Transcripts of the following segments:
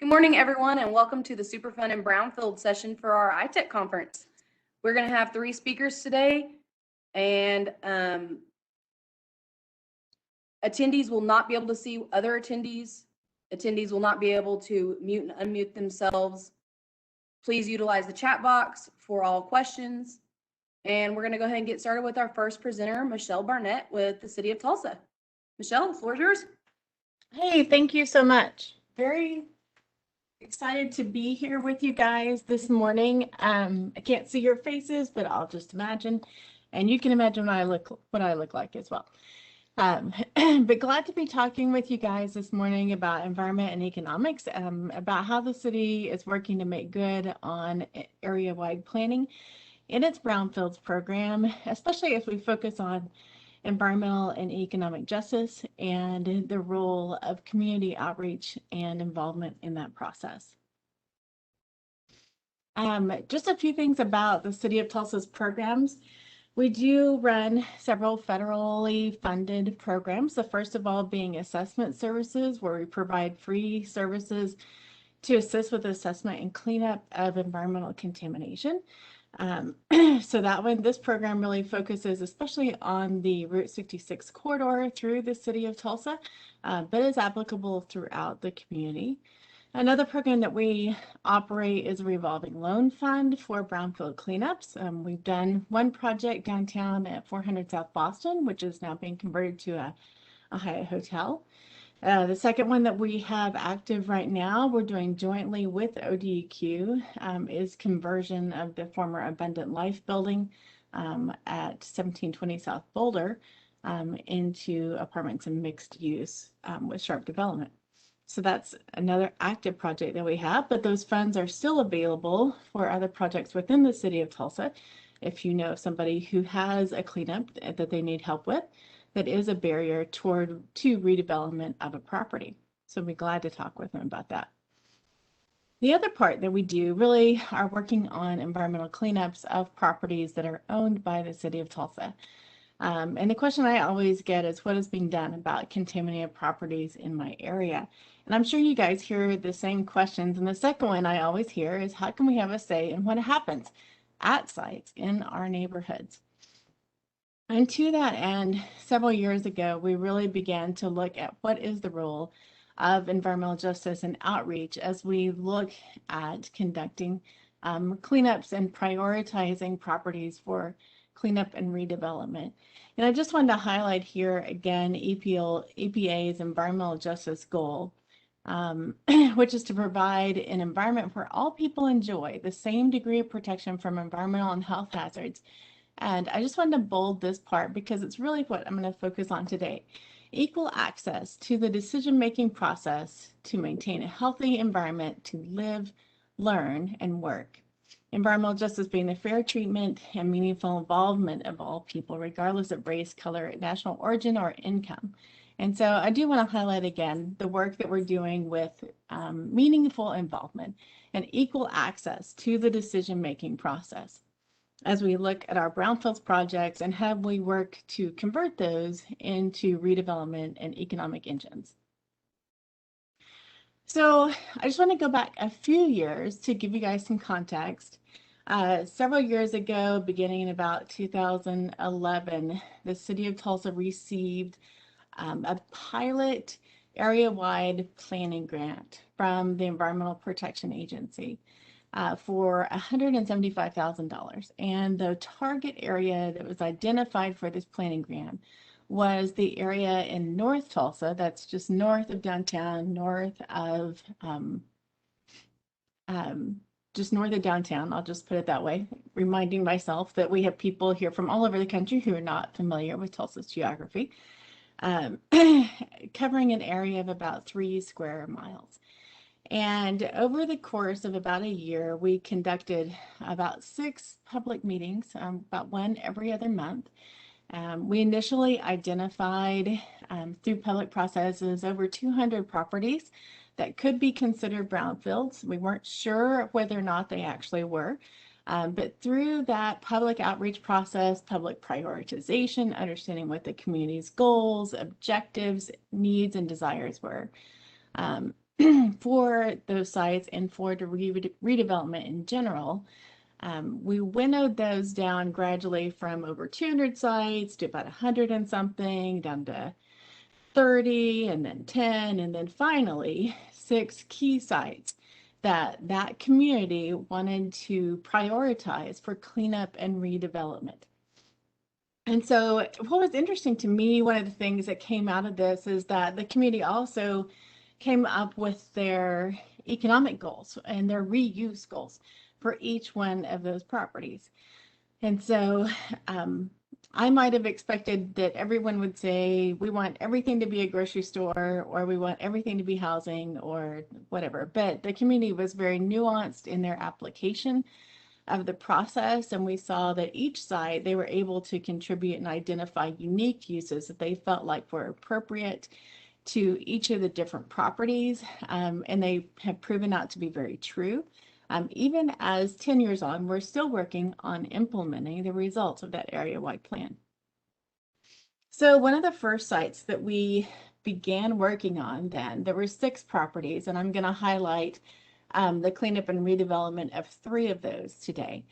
Good morning, everyone, and welcome to the Superfund and Brownfield session for our ITEC conference. We're going to have 3 speakers today, and attendees will not be able to see other attendees. Attendees will not be able to mute and unmute themselves. Please utilize the chat box for all questions. And we're going to go ahead and get started with our first presenter, Michelle Barnett with the City of Tulsa. Michelle, the floor is yours. Hey, thank you so much. Very excited to be here with you guys this morning. I can't see your faces, but I'll just imagine, and you can imagine what I look like as well. But glad to be talking with you guys this morning about environment and economics, about how the city is working to make good on area-wide planning in its Brownfields program, especially as we focus on environmental and economic justice and the role of community outreach and involvement in that process. Just a few things about the City of Tulsa's programs. We do run several federally funded programs. The first of all being assessment services, where we provide free services to assist with assessment and cleanup of environmental contamination. So this program really focuses especially on the Route 66 corridor through the City of Tulsa, but is applicable throughout the community. Another program that we operate is a revolving loan fund for brownfield cleanups. We've done one project downtown at 400 South Boston, which is now being converted to a Hyatt hotel. The second one that we have active right now, we're doing jointly with ODEQ, is conversion of the former Abundant Life building at 1720 South Boulder into apartments and mixed use with sharp development. So that's another active project that we have, but those funds are still available for other projects within the City of Tulsa. If you know somebody who has a cleanup that they need help with, that is a barrier to redevelopment of a property. So we're glad to talk with them about that. The other part that we do really are working on environmental cleanups of properties that are owned by the City of Tulsa. And the question I always get is, what is being done about contaminated properties in my area? And I'm sure you guys hear the same questions. And the second one I always hear is, how can we have a say in what happens at sites in our neighborhoods? And to that end, several years ago, we really began to look at what is the role of environmental justice and outreach as we look at conducting cleanups and prioritizing properties for cleanup and redevelopment. And I just wanted to highlight here again EPA's environmental justice goal, which is to provide an environment where all people enjoy the same degree of protection from environmental and health hazards. And I just wanted to bold this part because it's really what I'm going to focus on today. Equal access to the decision-making process to maintain a healthy environment to live, learn, and work. Environmental justice being the fair treatment and meaningful involvement of all people, regardless of race, color, national origin, or income. And so I do want to highlight again the work that we're doing with meaningful involvement and equal access to the decision-making process as we look at our Brownfields projects and how we work to convert those into redevelopment and economic engines. So I just want to go back a few years to give you guys some context. Several years ago, beginning in about 2011, the City of Tulsa received a pilot area-wide planning grant from the Environmental Protection Agency for $175,000. And the target area that was identified for this planning grant was the area in North Tulsa, that's just north of downtown, just north of downtown, I'll just put it that way, reminding myself that we have people here from all over the country who are not familiar with Tulsa's geography, covering an area of about 3 square miles. And over the course of about a year, we conducted about 6 public meetings, about one every other month. We initially identified through public processes over 200 properties that could be considered brownfields. We weren't sure whether or not they actually were, but through that public outreach process, public prioritization, understanding what the community's goals, objectives, needs, and desires were, for those sites and for the redevelopment in general, we winnowed those down gradually from over 200 sites to about 100 and something, down to 30, and then 10, and then finally 6 key sites that community wanted to prioritize for cleanup and redevelopment. And so what was interesting to me, one of the things that came out of this is that the community also came up with their economic goals and their reuse goals for each one of those properties. And so I might have expected that everyone would say, we want everything to be a grocery store, or we want everything to be housing, or whatever. But the community was very nuanced in their application of the process, and we saw that each site, they were able to contribute and identify unique uses that they felt like were appropriate to each of the different properties, and they have proven out to be very true. Even as 10 years on, we're still working on implementing the results of that area-wide plan. So one of the first sites that we began working on then, there were 6 properties, and I'm going to highlight the cleanup and redevelopment of 3 of those today.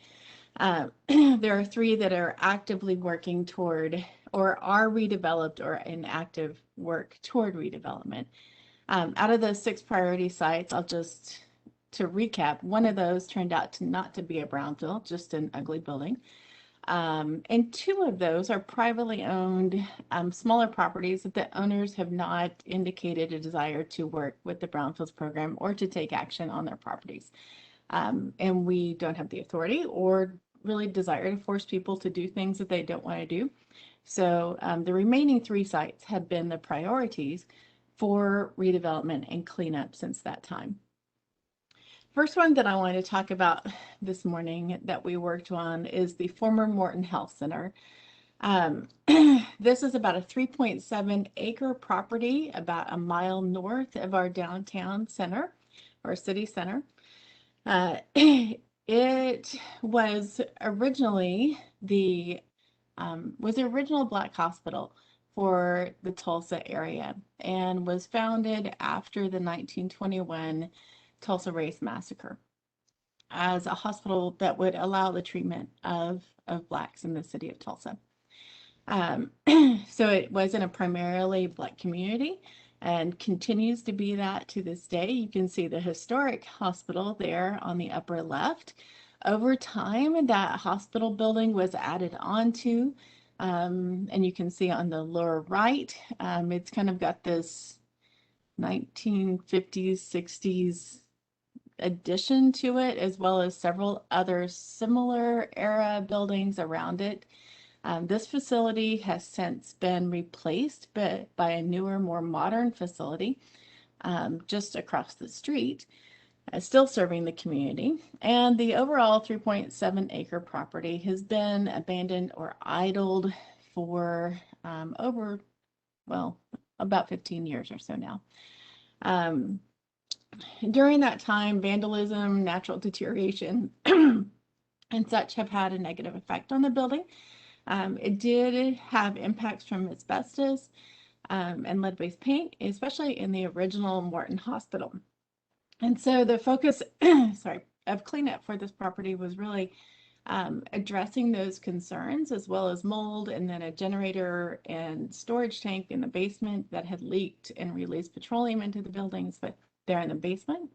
There are 3 that are actively working toward or are redeveloped or in active work toward redevelopment. Out of those 6 priority sites, to recap, one of those turned out to not to be a brownfield, just an ugly building. And 2 of those are privately owned, smaller properties that the owners have not indicated a desire to work with the Brownfields program or to take action on their properties. And we don't have the authority or really desire to force people to do things that they don't want to do. So the remaining 3 sites have been the priorities for redevelopment and cleanup since that time. First one that I want to talk about this morning that we worked on is the former Morton Health Center. This is about a 3.7 acre property about a mile north of our downtown center or city center. It was originally the original Black hospital for the Tulsa area and was founded after the 1921 Tulsa Race Massacre as a hospital that would allow the treatment of Blacks in the city of Tulsa. So it was in a primarily Black community and continues to be that to this day. You can see the historic hospital there on the upper left. Over time, that hospital building was added onto, and you can see on the lower right, it's kind of got this 1950s, 60s addition to it, as well as several other similar era buildings around it. This facility has since been replaced by a newer, more modern facility just across the street, still serving the community. And the overall 3.7 acre property has been abandoned or idled for about 15 years or so now. During that time, vandalism, natural deterioration, and such have had a negative effect on the building. It did have impacts from asbestos and lead-based paint, especially in the original Morton Hospital. And so the focus of cleanup for this property was really addressing those concerns, as well as mold, and then a generator and storage tank in the basement that had leaked and released petroleum into the buildings, but there in the basement.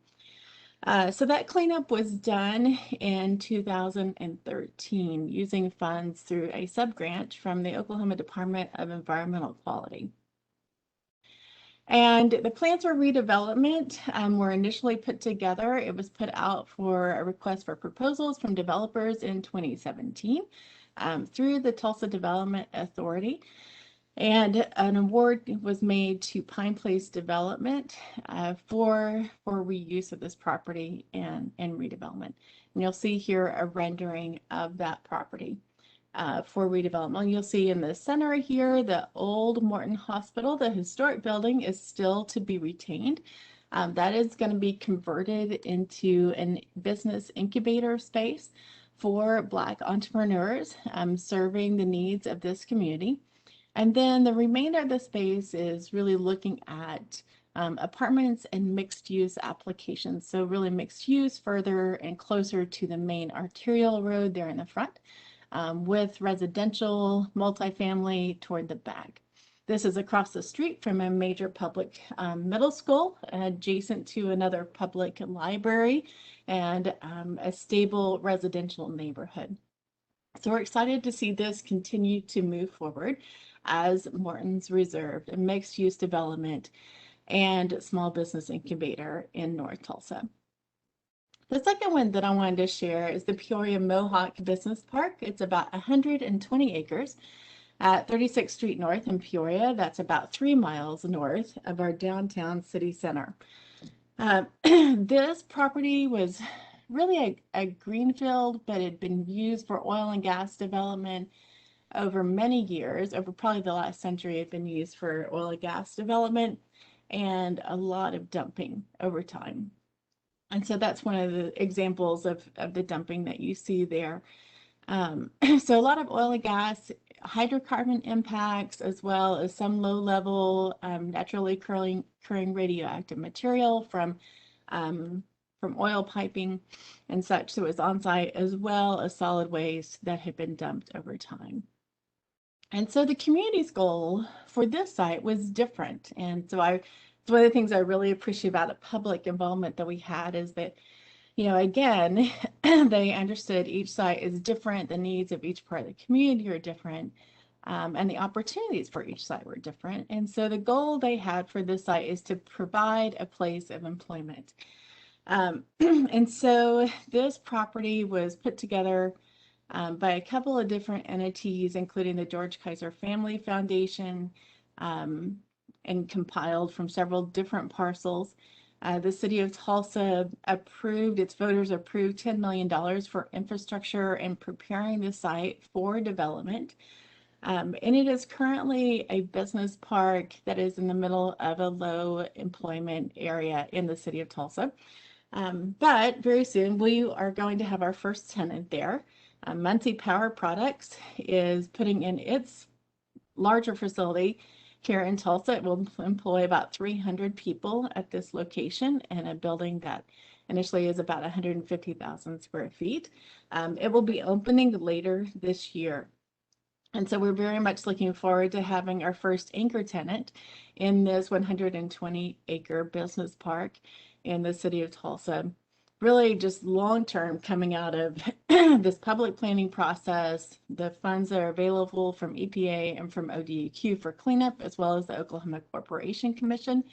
So that cleanup was done in 2013 using funds through a subgrant from the Oklahoma Department of Environmental Quality. And the plans for redevelopment were initially put together. It was put out for a request for proposals from developers in 2017 through the Tulsa Development Authority. And an award was made to Pine Place Development for reuse of this property and redevelopment. And you'll see here a rendering of that property for redevelopment. You'll see in the center here, the old Morton Hospital, the historic building is still to be retained. That is going to be converted into a business incubator space for Black entrepreneurs serving the needs of this community. And then the remainder of the space is really looking at apartments and mixed use applications. So really mixed use further and closer to the main arterial road there in the front, with residential multifamily toward the back. This is across the street from a major public middle school, adjacent to another public library, and a stable residential neighborhood. So we're excited to see this continue to move forward as Morton's Reserve, a mixed-use development and small business incubator in North Tulsa. The second one that I wanted to share is the Peoria Mohawk Business Park. It's about 120 acres at 36th Street North in Peoria. That's about 3 miles north of our downtown city center. This property was really a greenfield, but it had been used for oil and gas development over many years. Over probably the last century, it had been used for oil and gas development and a lot of dumping over time. And so that's one of the examples of the dumping that you see there. So a lot of oil and gas, hydrocarbon impacts, as well as some low-level naturally occurring radioactive material from oil piping and such. So it was on site, as well as solid waste that had been dumped over time. And so the community's goal for this site was different. And so one of the things I really appreciate about the public involvement that we had is that, again, they understood each site is different, the needs of each part of the community are different, and the opportunities for each site were different. And so the goal they had for this site is to provide a place of employment. And so this property was put together by a couple of different entities, including the George Kaiser Family Foundation, and compiled from several different parcels. The city of Tulsa its voters approved $10 million for infrastructure and preparing the site for development. And it is currently a business park that is in the middle of a low employment area in the city of Tulsa. But very soon we are going to have our first tenant there. Muncie Power Products is putting in its larger facility here in Tulsa. It will employ about 300 people at this location in a building that initially is about 150,000 square feet. It will be opening later this year. And so we're very much looking forward to having our first anchor tenant in this 120-acre business park in the city of Tulsa. Really just long-term coming out of this public planning process, the funds that are available from EPA and from ODEQ for cleanup, as well as the Oklahoma Corporation Commission,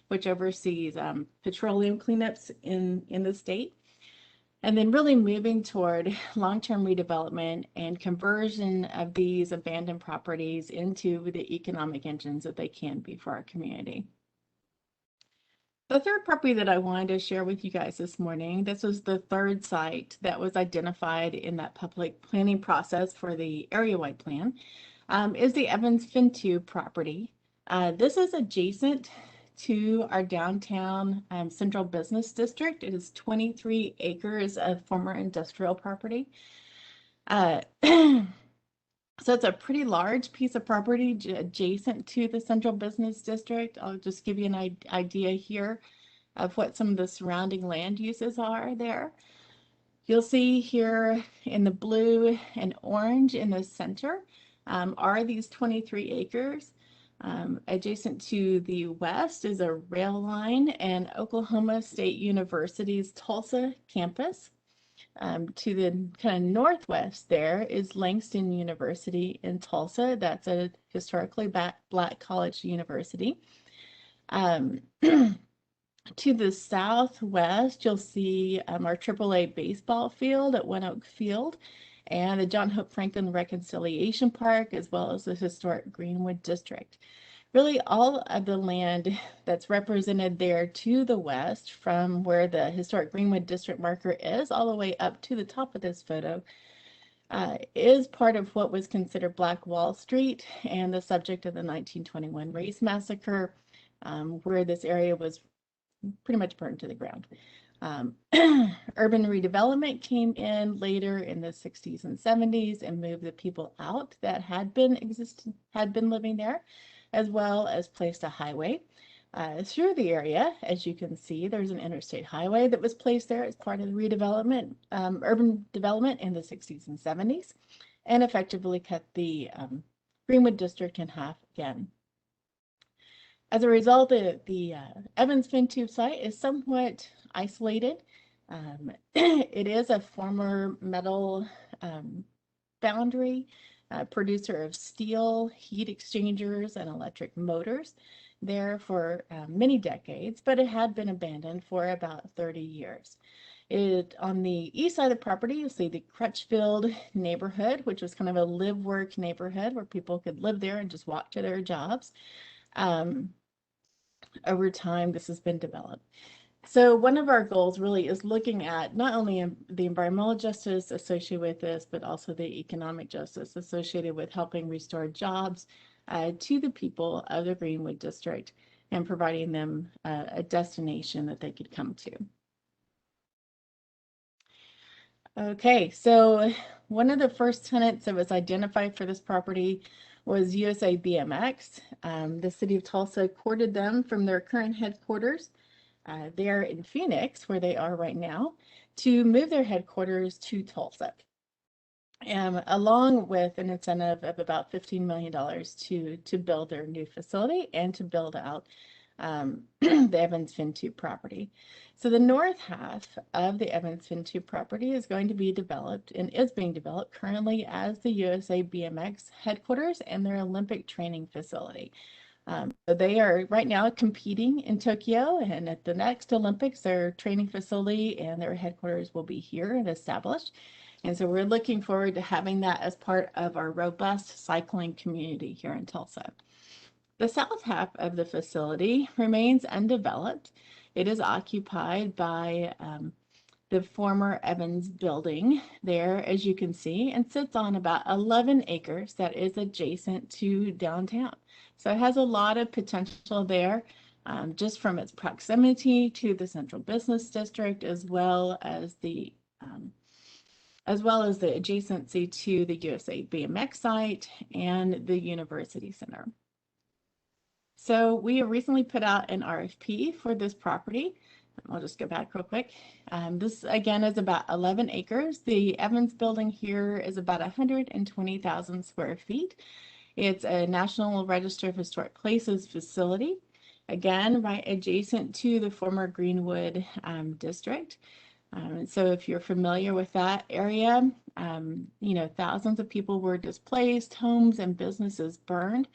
which oversees petroleum cleanups in the state. And then really moving toward long-term redevelopment and conversion of these abandoned properties into the economic engines that they can be for our community. The third property that I wanted to share with you guys this morning, this was the third site that was identified in that public planning process for the area-wide plan, is the Evans Fintu property. This is adjacent to our downtown central business district. It is 23 acres of former industrial property. So it's a pretty large piece of property adjacent to the central business district. I'll just give you an idea here of what some of the surrounding land uses are there. You'll see here in the blue and orange in the center are these 23 acres. Adjacent to the west is a rail line and Oklahoma State University's Tulsa campus. To the kind of northwest there is Langston University in Tulsa. That's a historically Black college university. To the southwest, you'll see our AAA baseball field at One Oak Field and the John Hope Franklin Reconciliation Park, as well as the historic Greenwood District. Really all of the land that's represented there to the west from where the historic Greenwood District marker is all the way up to the top of this photo is part of what was considered Black Wall Street and the subject of the 1921 race massacre, where this area was pretty much burned to the ground. Urban redevelopment came in later in the 60s and 70s and moved the people out that had been living there, as well as placed a highway. through the area. As you can see, there's an interstate highway that was placed there as part of the redevelopment, urban development in the 60s and 70s, and effectively cut the Greenwood district in half again. As a result, the Evans Fin Tube site is somewhat isolated. It is a former metal foundry, producer of steel, heat exchangers, and electric motors there for many decades, but it had been abandoned for about 30 years. On the east side of the property, you'll see the Crutchfield neighborhood, which was kind of a live-work neighborhood where people could live there and just walk to their jobs. Over time, this has been developed. So one of our goals really is looking at not only the environmental justice associated with this, but also the economic justice associated with helping restore jobs to the people of the Greenwood district and providing them a destination that they could come to. Okay, so one of the first tenants that was identified for this property was USA BMX. The city of Tulsa courted them from their current headquarters there in Phoenix, where they are right now, to move their headquarters to Tulsa, along with an incentive of about $15 million to build their new facility and to build out the Evans Fin Tube property. So the north half of the Evans Fin Tube property is going to be developed and is being developed currently as the USA BMX headquarters and their Olympic training facility. So they are right now competing in Tokyo, and at the next Olympics, their training facility and their headquarters will be here and established. And so we're looking forward to having that as part of our robust cycling community here in Tulsa. The south half of the facility remains undeveloped. It is occupied by the former Evans building there, as you can see, and sits on about 11 acres that is adjacent to downtown. So it has a lot of potential there, just from its proximity to the central business district, as well as the adjacency to the USA BMX site and the University Center. So we have recently put out an RFP for this property. I'll just go back real quick. This again is about 11 acres. The Evans building here is about 120,000 square feet. It's a National Register of Historic Places facility, again, right adjacent to the former Greenwood district. So if you're familiar with that area, thousands of people were displaced, homes and businesses burned.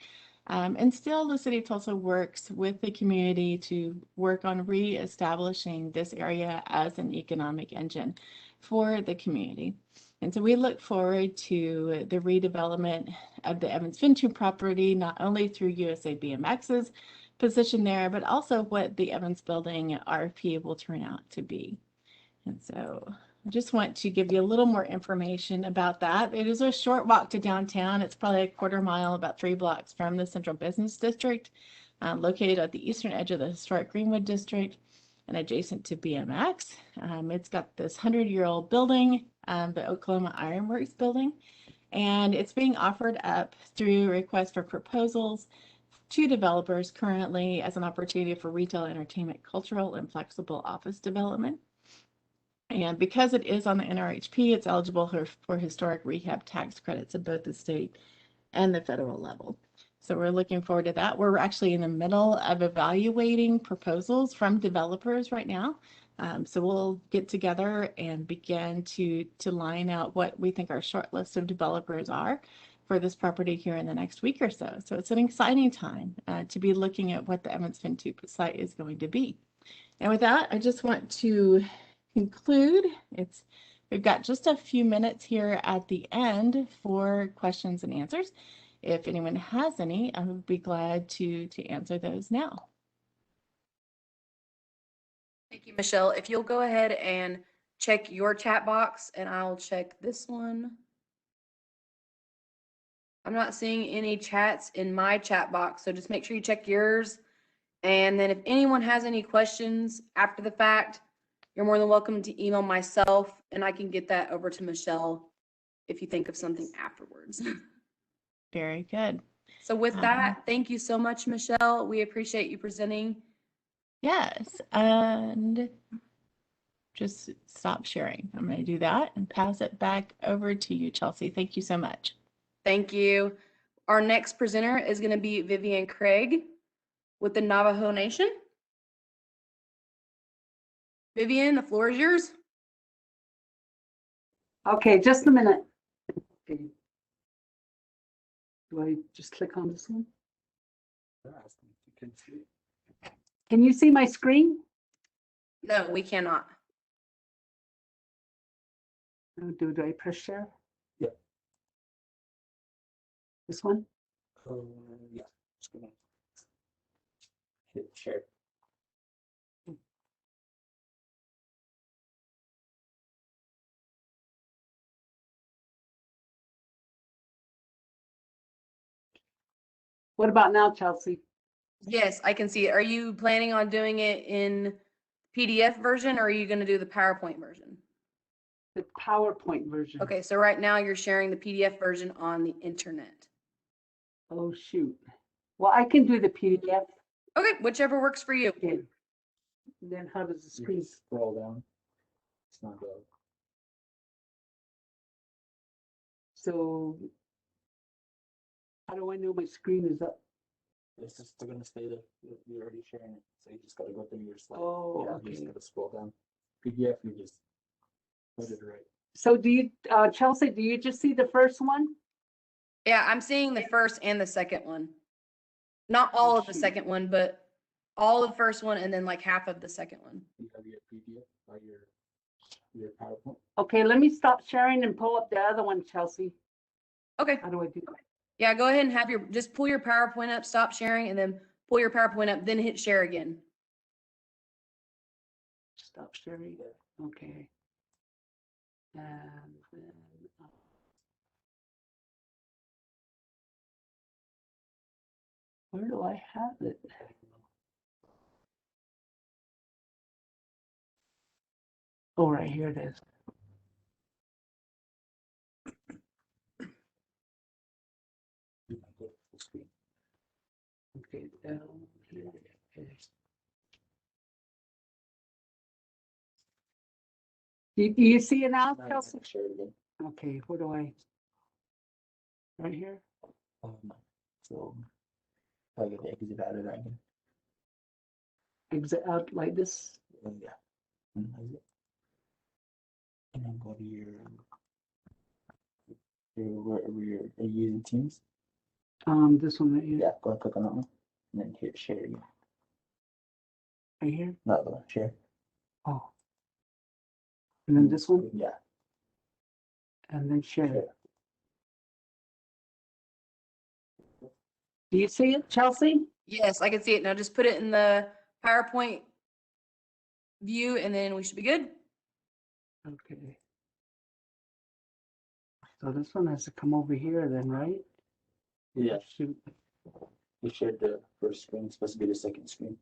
And still the city of Tulsa works with the community to work on reestablishing this area as an economic engine for the community. And so we look forward to the redevelopment of the Evans Fin Tube property, not only through USA BMX's position there, but also what the Evans building RFP will turn out to be. And so I just want to give you a little more information about that. It is a short walk to downtown. It's probably a quarter mile, about 3 blocks from the central business district, located at the eastern edge of the historic Greenwood district and adjacent to BMX. It's got this 100-year-old building, the Oklahoma Iron Works building, and it's being offered up through requests for proposals to developers currently as an opportunity for retail, entertainment, cultural, and flexible office development. And because it is on the NRHP, it's eligible for historic rehab tax credits at both the state and the federal level. So we're looking forward to that. We're actually in the middle of evaluating proposals from developers right now. So we'll get together and begin to line out what we think our short list of developers are for this property here in the next week or so. So it's an exciting time to be looking at what the Evans Fin Tube site is going to be. And with that, I just want to conclude. We've got just a few minutes here at the end for questions and answers. If anyone has any, I would be glad to answer those now. Thank you, Michelle. If you'll go ahead and check your chat box, and I'll check this one. I'm not seeing any chats in my chat box, so just make sure you check yours. And then if anyone has any questions after the fact, you're more than welcome to email myself, and I can get that over to Michelle if you think of something afterwards. Very good. So with that, thank you so much, Michelle. We appreciate you presenting. Yes, and just stop sharing. I'm going to do that and pass it back over to you, Chelsea. Thank you so much. Thank you. Our next presenter is going to be Vivian Craig with the Navajo Nation. Vivian, the floor is yours. Okay, just a minute. Okay. Do I just click on this one? Can you see my screen? No, we cannot. Do I press share? Yeah. This one? Yeah, just gonna hit share. What about now, Chelsea? Yes, I can see it. Are you planning on doing it in PDF version or are you going to do the PowerPoint version? The PowerPoint version. Okay, so right now you're sharing the PDF version on the internet. Oh, shoot. Well, I can do the PDF. Okay, whichever works for you. Okay. Then how does the You screen? just scroll down. It's not good. So how do I know my screen is up? It's just they're gonna say that you're already sharing it, so you just gotta go through your slides. Oh, Yeah, you just okay. gotta scroll down. PDF, you just put it right. So do you, Chelsea, do you just see the first one? Yeah, I'm seeing the first and the second one. Not all of the shoot. second one, but all of the first one and then like half of the second one. You have your PDF or your PowerPoint. Okay, let me stop sharing and pull up the other one, Chelsea. Okay, How do I do that? yeah, go ahead and have your, just pull your PowerPoint up, stop sharing, and then pull your PowerPoint up, then hit share again. Stop sharing. Okay. And then, where do I have it? Oh, right here it is. You can go full screen. Okay, down here. Okay. Do you see it now, Now you Chelsea? can share it again. Okay, where do I? Right here? So I get the exit out of that again. Exit out like this? Yeah. And exit. And then go to wherever you're using Teams. This one right here. Yeah, go and click on that one. And then hit share again. Right here? Not the one, share. Oh. And then this one? Yeah. And then share. Share. Do you see it, Chelsea? Yes, I can see it. Now just put it in the PowerPoint view and then we should be good. Okay. So this one has to come over here then, right? Yeah. Shoot. You shared the first screen, it's supposed to be the second screen.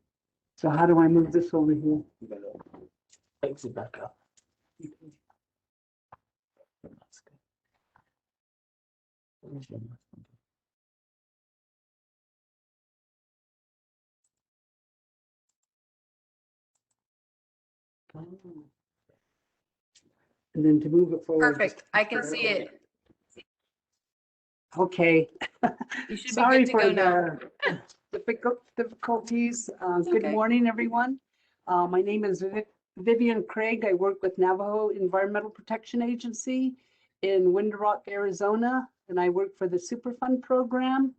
So how do I move this over here? You gotta exit back up. That's good. Where's your mouse? Oh. And then to move it forward. Perfect. I can see it. Okay. You should be Sorry good to for go now. the difficulties. Good okay. morning, everyone. My name is Vivian Craig. I work with Navajo Environmental Protection Agency in Window Rock, Arizona, and I work for the Superfund program.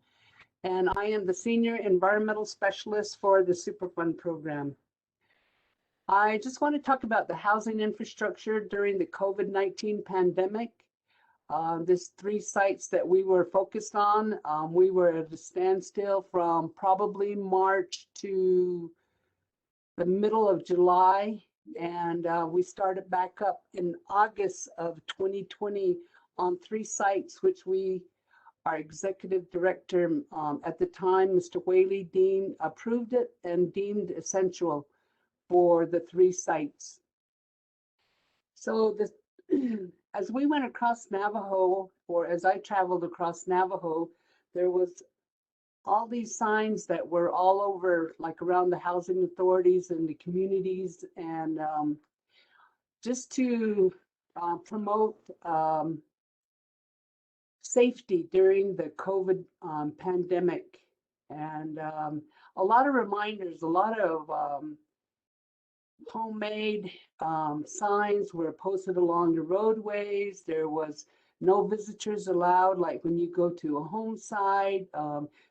And I am the Senior Environmental Specialist for the Superfund program. I just want to talk about the housing infrastructure during the COVID-19 pandemic. There's 3 sites that we were focused on. We were at a standstill from probably March to the middle of July. And we started back up in August of 2020 on 3 sites, which our executive director at the time, Mr. Whaley, approved it and deemed essential for the 3 sites. So as we went across Navajo, or as I traveled across Navajo, there was all these signs that were all over, like around the housing authorities and the communities, and just to promote safety during the COVID pandemic. And a lot of reminders, a lot of homemade signs were posted along the roadways. There was no visitors allowed, like when you go to a home site,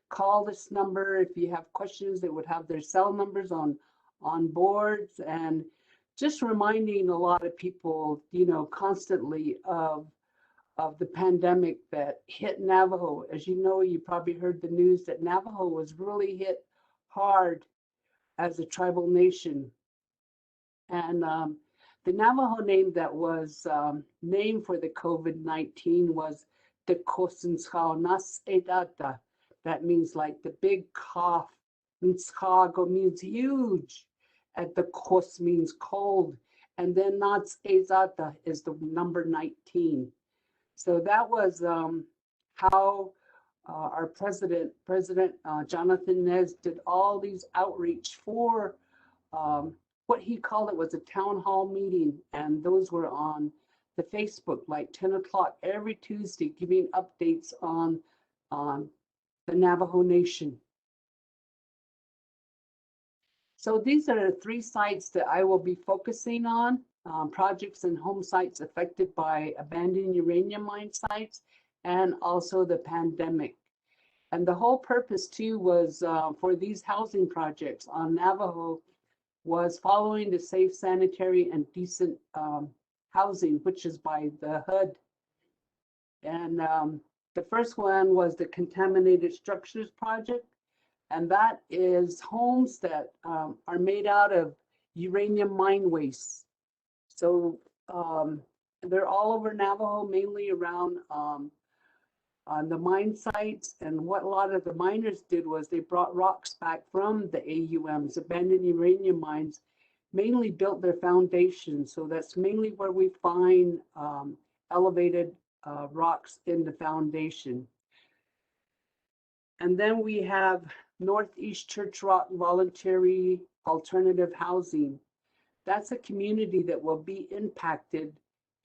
call this number. If you have questions, they would have their cell numbers on boards, and just reminding a lot of people, you know, constantly of the pandemic that hit Navajo. As you know, you probably heard the news that Navajo was really hit hard as a tribal nation. And the Navajo name that was named for the COVID-19 was the Kosinskaunas Edata. That means like the big cough. Nskago means huge. And the Kos means cold. And then Nats Ezata is the number 19. So that was how our President Jonathan Nez did all these outreach for what he called it was a town hall meeting, and those were on the Facebook, like 10 o'clock every Tuesday, giving updates on the Navajo Nation. So these are the 3 sites that I will be focusing on, projects and home sites affected by abandoned uranium mine sites, and also the pandemic. And the whole purpose too was for these housing projects on Navajo was following the safe, sanitary, and decent housing, which is by the HUD. And the first one was the Contaminated Structures Project. And that is homes that are made out of uranium mine waste. So they're all over Navajo, mainly around on the mine sites. And what a lot of the miners did was they brought rocks back from the AUMs, abandoned uranium mines, mainly built their foundation. So that's mainly where we find elevated rocks in the foundation. And then we have Northeast Church Rock Voluntary Alternative Housing. That's a community that will be impacted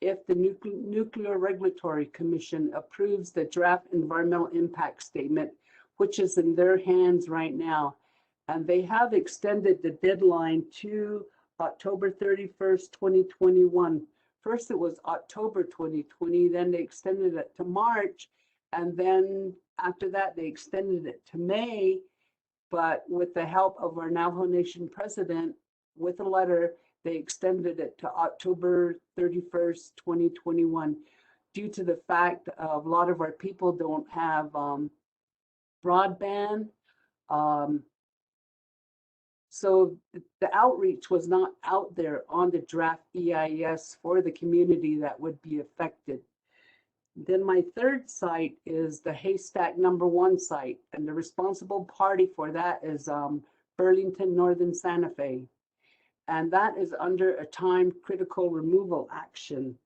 if the Nuclear Regulatory Commission approves the draft environmental impact statement, which is in their hands right now. And they have extended the deadline to October 31st, 2021. First it was October 2020, then they extended it to March, and then after that they extended it to May. But with the help of our Navajo Nation president, with a letter, they extended it to October 31st, 2021, due to the fact of a lot of our people don't have broadband. So the outreach was not out there on the draft EIS for the community that would be affected. Then my third site is the Haystack #1 site, and the responsible party for that is Burlington Northern Santa Fe. And that is under a time critical removal action.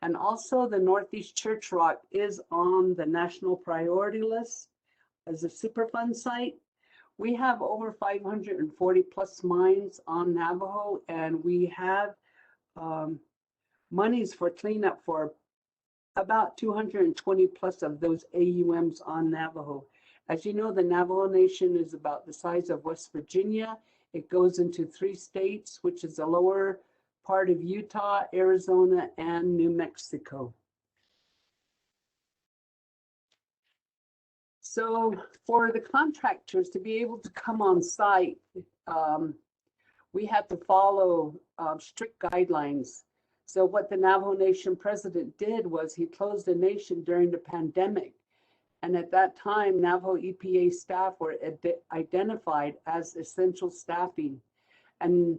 And also the Northeast Church Rock is on the national priority list as a Superfund site. We have over 540 plus mines on Navajo, and we have monies for cleanup for about 220 plus of those AUMs on Navajo. As you know, the Navajo Nation is about the size of West Virginia. It goes into 3 states, which is the lower part of Utah, Arizona, and New Mexico. So for the contractors to be able to come on site, we have to follow strict guidelines. So what the Navajo Nation president did was he closed the nation during the pandemic. And at that time, Navajo EPA staff were identified as essential staffing. And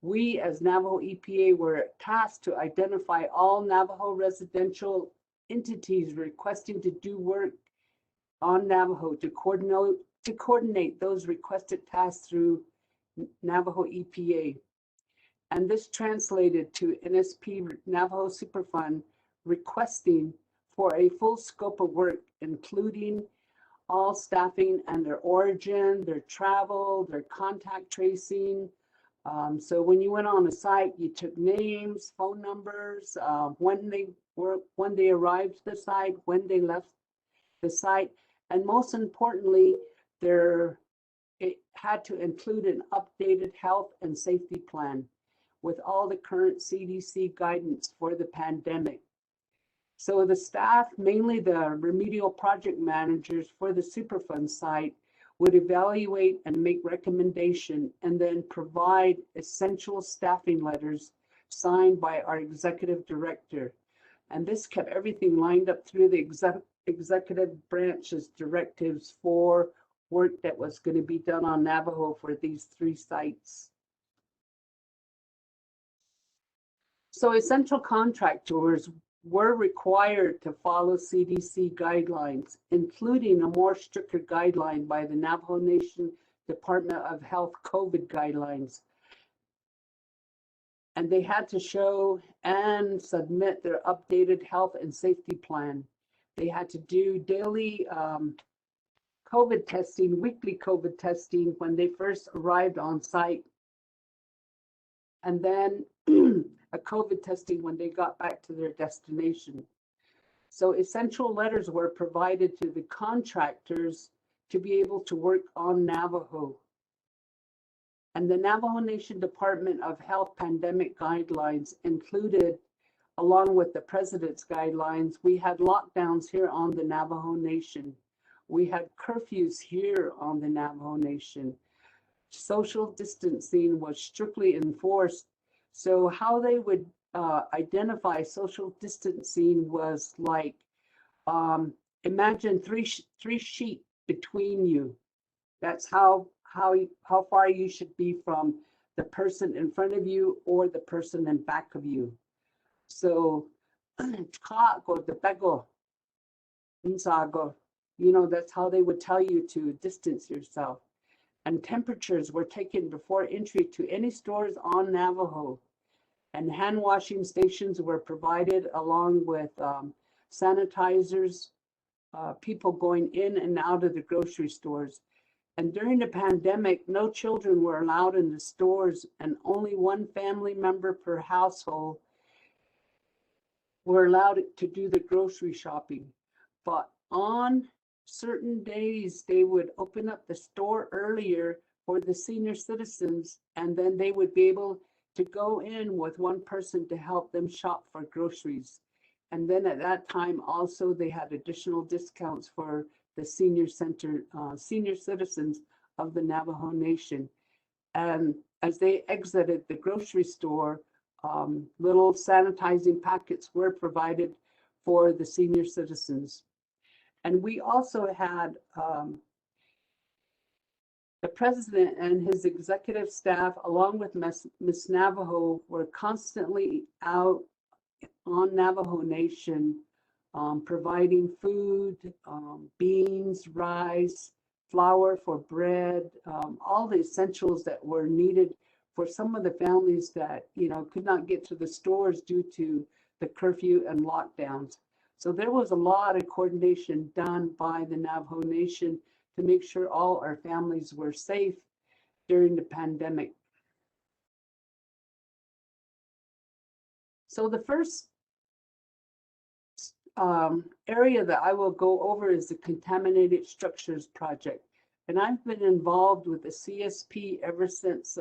we as Navajo EPA were tasked to identify all Navajo residential entities requesting to do work on Navajo to coordinate those requested tasks through Navajo EPA. And this translated to NSP Navajo Superfund requesting for a full scope of work, including all staffing and their origin, their travel, their contact tracing. So when you went on a site, you took names, phone numbers, when they arrived to the site, when they left the site, and most importantly, it had to include an updated health and safety plan with all the current CDC guidance for the pandemic. So the staff, mainly the remedial project managers for the Superfund site, would evaluate and make recommendation and then provide essential staffing letters signed by our executive director. And this kept everything lined up through the executive branch's directives for work that was going to be done on Navajo for these 3 sites. So essential contractors were required to follow CDC guidelines, including a more stricter guideline by the Navajo Nation Department of Health COVID guidelines. And they had to show and submit their updated health and safety plan. They had to do daily COVID testing, weekly COVID testing when they first arrived on site, and then a COVID testing when they got back to their destination. So essential letters were provided to the contractors to be able to work on Navajo. And the Navajo Nation Department of Health pandemic guidelines included, along with the President's guidelines, we had lockdowns here on the Navajo Nation. We had curfews here on the Navajo Nation. Social distancing was strictly enforced. So how they would identify social distancing was like, imagine three sheet between you. That's how far you should be from the person in front of you or the person in back of you. So, you know, that's how they would tell you to distance yourself. And temperatures were taken before entry to any stores on Navajo. And hand washing stations were provided along with sanitizers, people going in and out of the grocery stores. And during the pandemic, no children were allowed in the stores, and only one family member per household were allowed to do the grocery shopping. But on certain days, they would open up the store earlier for the senior citizens, and then they would be able to go in with one person to help them shop for groceries. And then at that time, also, they had additional discounts for the senior citizens of the Navajo Nation. And as they exited the grocery store, little sanitizing packets were provided for the senior citizens. And we also had the president and his executive staff, along with Miss Navajo, were constantly out on Navajo Nation, providing food, beans, rice, flour for bread, all the essentials that were needed for some of the families that, you know, could not get to the stores due to the curfew and lockdowns. So there was a lot of coordination done by the Navajo Nation to make sure all our families were safe during the pandemic. So the first area that I will go over is the Contaminated Structures Project. And I've been involved with the CSP ever since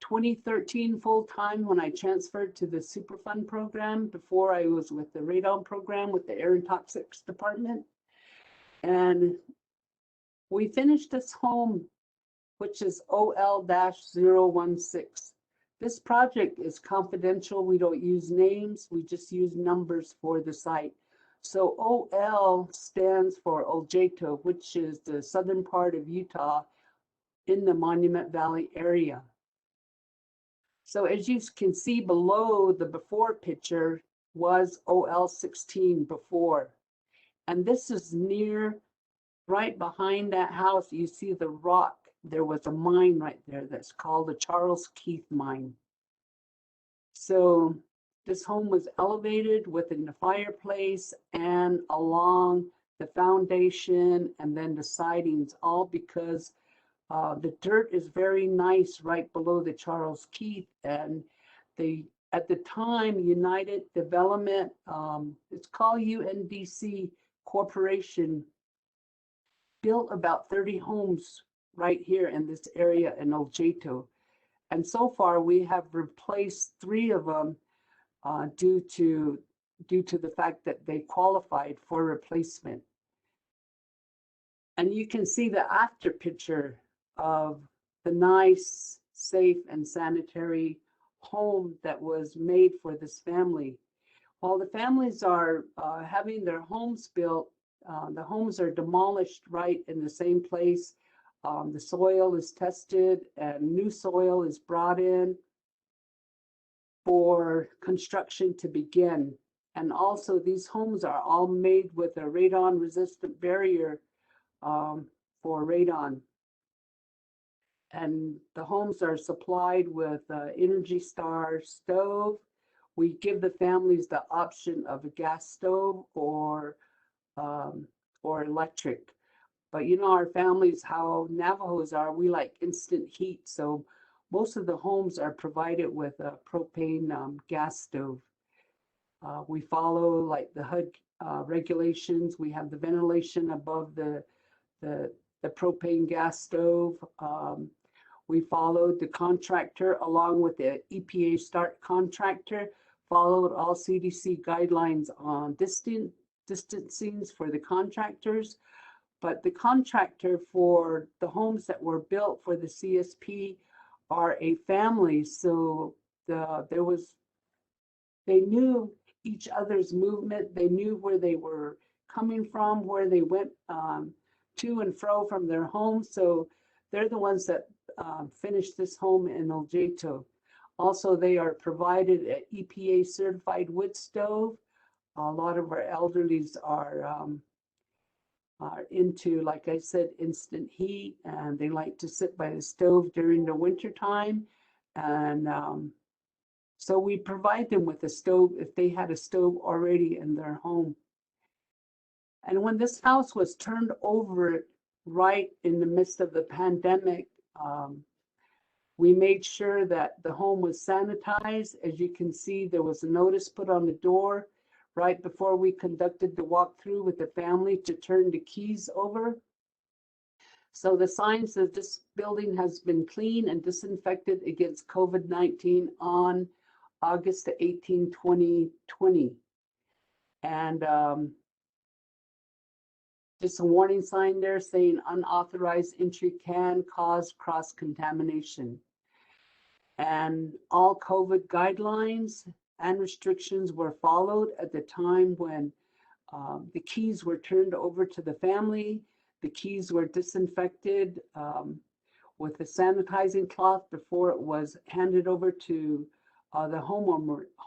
2013 full-time, when I transferred to the Superfund program. Before, I was with the radon program with the Air and Toxics Department. And we finished this home, which is OL-016. This project is confidential. We don't use names. We just use numbers for the site. So OL stands for Oljeto, which is the southern part of Utah in the Monument Valley area. So as you can see below, the before picture was OL-16 before. And this is near, right behind that house, you see the rock. There was a mine right there that's called the Charles Keith Mine. So this home was elevated within the fireplace and along the foundation, and then the sidings, all because the dirt is very nice right below the Charles Keith. And at the time, United Development, it's called UNDC Corporation, built about 30 homes right here in this area in Oljeto. And so far, we have replaced 3 of them due to the fact that they qualified for replacement. And you can see the after picture of the nice, safe, and sanitary home that was made for this family. While the families are having their homes built, the homes are demolished right in the same place. The soil is tested and new soil is brought in for construction to begin. And also these homes are all made with a radon resistant barrier for radon. And the homes are supplied with Energy Star stove. We give the families the option of a gas stove or electric. But you know, our families, how Navajos are, we like instant heat. So most of the homes are provided with a propane gas stove. We follow like the HUD regulations. We have the ventilation above the propane gas stove. We followed the contractor along with the EPA START contractor, followed all CDC guidelines on distancings for the contractors. But the contractor for the homes that were built for the CSP are a family. So they knew each other's movement. They knew where they were coming from, where they went to and fro from their home. So they're the ones that finished this home in Oljeto. Also, they are provided an EPA certified wood stove. A lot of our elderlies are into, like I said, instant heat, and they like to sit by the stove during the winter time. And so we provide them with a stove if they had a stove already in their home. And when this house was turned over right in the midst of the pandemic, we made sure that the home was sanitized. As you can see, there was a notice put on the door right before we conducted the walkthrough with the family to turn the keys over. So the sign says this building has been cleaned and disinfected against COVID-19 on August 18, 2020. And just a warning sign there saying unauthorized entry can cause cross-contamination. And all COVID guidelines and restrictions were followed at the time when the keys were turned over to the family. The keys were disinfected with a sanitizing cloth before it was handed over to the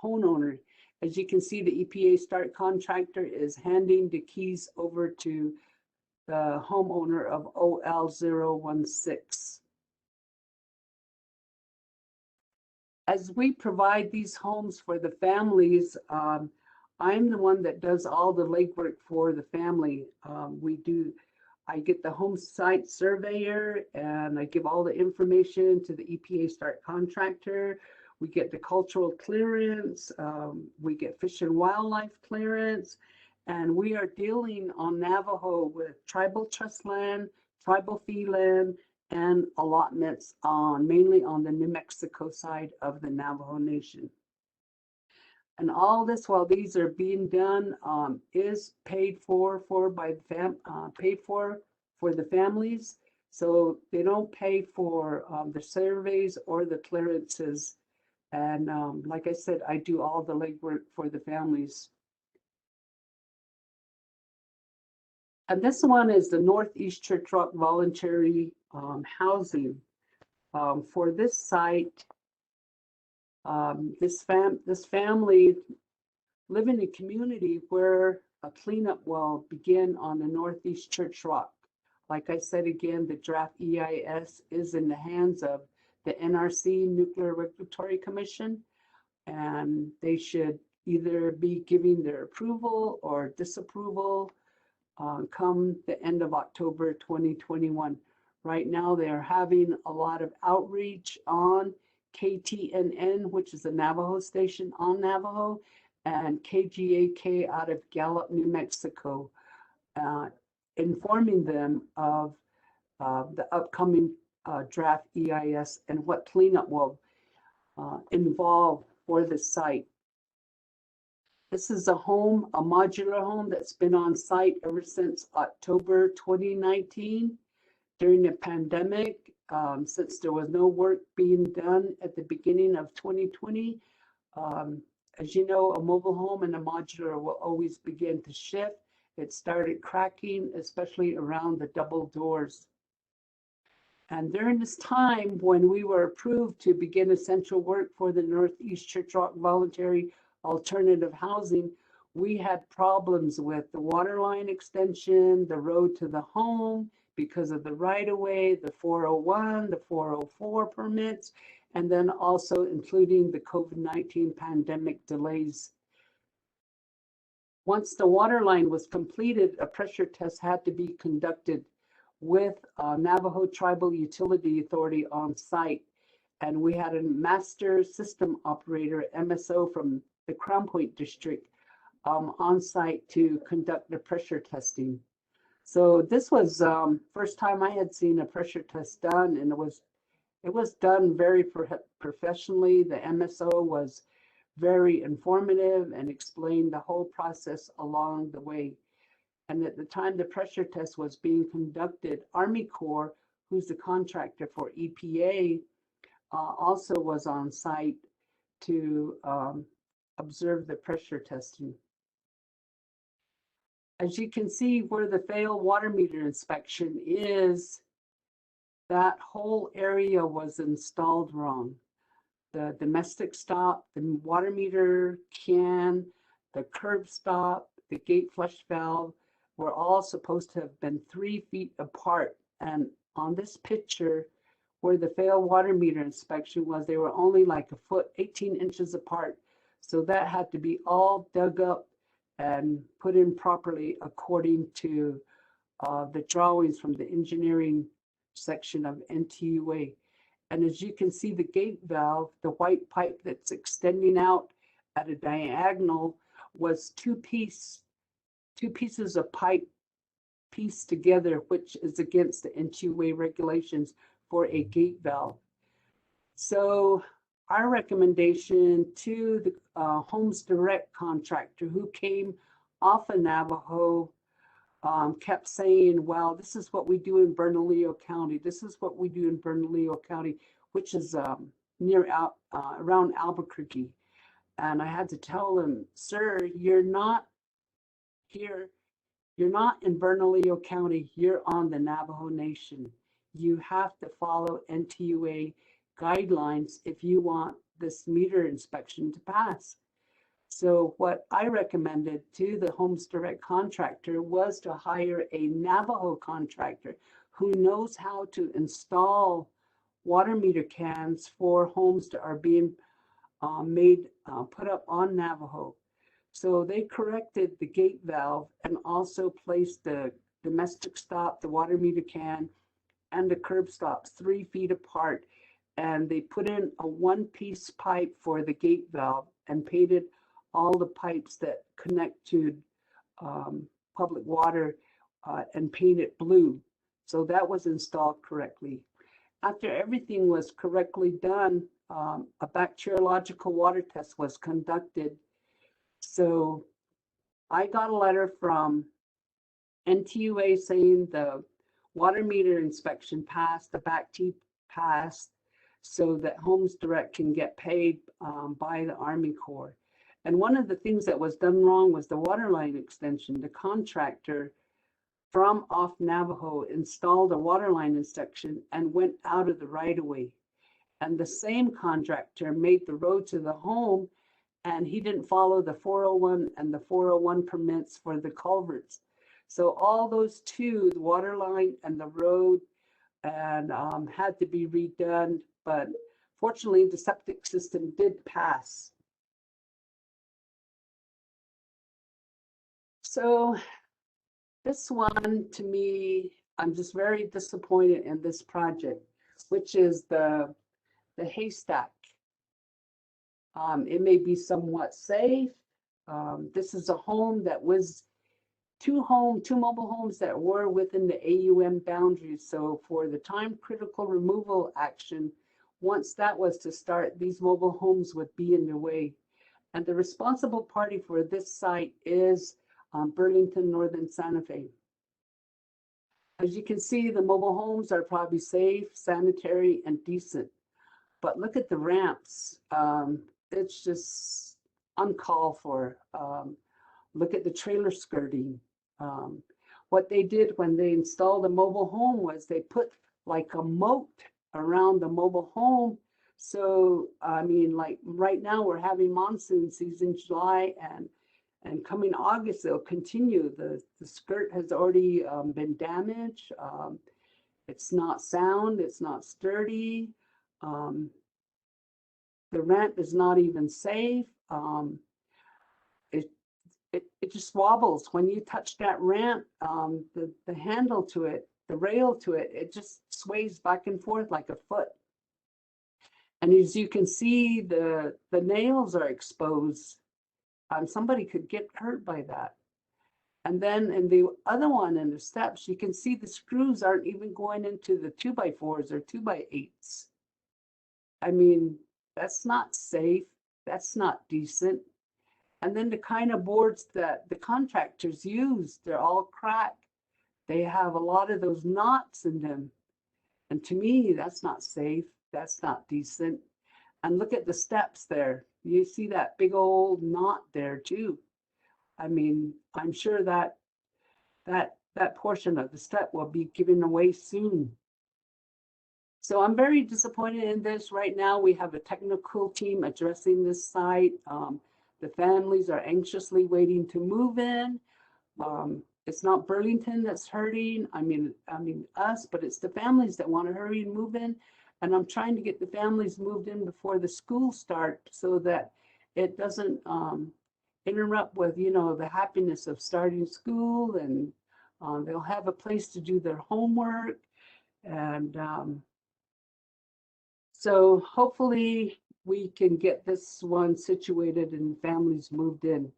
homeowner. As you can see, the EPA START contractor is handing the keys over to the homeowner of OL016. As we provide these homes for the families, I'm the one that does all the legwork for the family. I get the home site surveyor and I give all the information to the EPA START contractor. We get the cultural clearance, we get fish and wildlife clearance, and we are dealing on Navajo with tribal trust land, tribal fee land, and allotments mainly on the New Mexico side of the Navajo Nation. And all this, while these are being done, is paid for by the families. So they don't pay for the surveys or the clearances. And like I said, I do all the legwork for the families. And this one is the Northeast Church Rock Voluntary Housing. For this site, this family live in a community where a cleanup will begin on the Northeast Church Rock. Like I said again, the draft EIS is in the hands of the NRC, Nuclear Regulatory Commission, and they should either be giving their approval or disapproval come the end of October 2021. Right now, they are having a lot of outreach on KTNN, which is the Navajo station on Navajo, and KGAK out of Gallup, New Mexico, informing them of the upcoming draft EIS and what cleanup will involve for the site. This is a home, a modular home that's been on site ever since October 2019 during the pandemic. Since there was no work being done at the beginning of 2020. As you know, a mobile home and a modular will always begin to shift. It started cracking, especially around the double doors. And during this time, when we were approved to begin essential work for the Northeast Church Rock Voluntary Alternative Housing, we had problems with the water line extension, the road to the home because of the right-of-way, the 401, the 404 permits, and then also including the COVID-19 pandemic delays. Once the water line was completed, a pressure test had to be conducted with Navajo Tribal Utility Authority on site. And we had a master system operator, MSO from the Crown Point District, on site to conduct the pressure testing. So this was first time I had seen a pressure test done, and it was done very professionally. The MSO was very informative and explained the whole process along the way. And at the time the pressure test was being conducted, Army Corps, who's the contractor for EPA, also was on site to observe the pressure testing. As you can see where the failed water meter inspection is, that whole area was installed wrong. The domestic stop, the water meter can, the curb stop, the gate flush valve were all supposed to have been 3 feet apart. And on this picture, where the failed water meter inspection was, they were only like a foot, 18 inches apart. So that had to be all dug up and put in properly according to the drawings from the engineering section of NTUA. And as you can see, the gate valve, the white pipe that's extending out at a diagonal, was two pieces of pipe pieced together, which is against the NTUA regulations for a gate valve. So our recommendation to the Homes Direct contractor who came off of Navajo kept saying, well, this is what we do in Bernalillo County. This is what we do in Bernalillo County, which is around Albuquerque. And I had to tell him, sir, you're not here. You're not in Bernalillo County. You're on the Navajo Nation. You have to follow NTUA guidelines if you want this meter inspection to pass. So what I recommended to the Homes Direct contractor was to hire a Navajo contractor who knows how to install water meter cans for homes that are being put up on Navajo. So they corrected the gate valve and also placed the domestic stop, the water meter can, and the curb stops 3 feet apart. And they put in a one-piece pipe for the gate valve and painted all the pipes that connect to public water and paint it blue. So that was installed correctly. After everything was correctly done, a bacteriological water test was conducted. So I got a letter from NTUA saying the water meter inspection passed, the BACT passed, so that Homes Direct can get paid by the Army Corps. And one of the things that was done wrong was the water line extension. The contractor from off Navajo installed a water line extension and went out of the right-of-way. And the same contractor made the road to the home, and he didn't follow the 401 and the 401 permits for the culverts. So all those two, the water line and the road, and had to be redone. But fortunately, the septic system did pass. So This one, to me, I'm just very disappointed in this project, which is the haystack. It may be somewhat safe. This is a home that was two mobile homes that were within the AUM boundaries. So for the time critical removal action, once that was to start, these mobile homes would be in the way. And the responsible party for this site is Burlington Northern Santa Fe. As you can see, the mobile homes are probably safe, sanitary, and decent. But look at the ramps. It's just uncalled for. Look at the trailer skirting. What they did when they installed a mobile home was they put like a moat around the mobile home. So, I mean, like right now we're having monsoon season, July, and coming August, they'll continue. The skirt has already been damaged. It's not sound, it's not sturdy. The ramp is not even safe. It just wobbles. When you touch that ramp, the handle to it, the rail to it, it just sways back and forth like a foot. And as you can see, the nails are exposed. Somebody could get hurt by that. And then in the other one, in the steps, you can see the screws aren't even going into the 2x4s or 2x8s. I mean, that's not safe. That's not decent. And then the kind of boards that the contractors use, they're all cracked. They have a lot of those knots in them. And to me, that's not safe. That's not decent. And look at the steps there. You see that big old knot there too. I mean, I'm sure that portion of the step will be given away soon. So I'm very disappointed in this. Right now, we have a technical team addressing this site. The families are anxiously waiting to move in. It's not Burlington that's hurting. I mean us, but it's the families that want to hurry and move in. And I'm trying to get the families moved in before the school starts so that it doesn't interrupt with, you know, the happiness of starting school, and they'll have a place to do their homework. And so hopefully we can get this one situated and families moved in.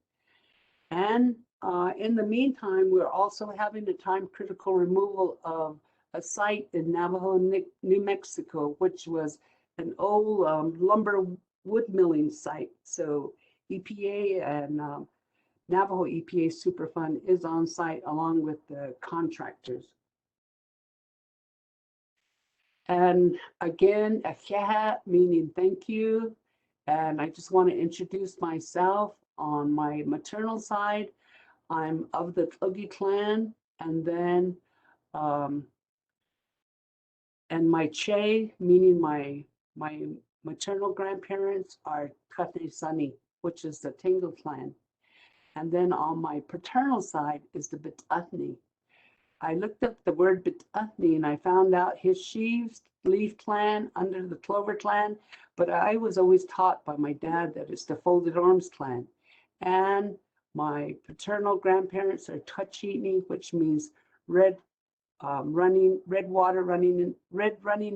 And in the meantime, we're also having a time critical removal of a site in Navajo, New Mexico, which was an old lumber wood milling site. So EPA and Navajo EPA Superfund is on site along with the contractors. And again, ahiha, meaning thank you. And I just want to introduce myself. On my maternal side, I'm of the Tlogi clan, and then and my Che, meaning my maternal grandparents, are Katne Sani, which is the Tingle clan. And then on my paternal side is the Bit'athni. I looked up the word Bit'athni and I found out his sheaves leaf clan under the Clover clan, but I was always taught by my dad that it's the Folded Arms clan. And my paternal grandparents are Tachini, which means red water running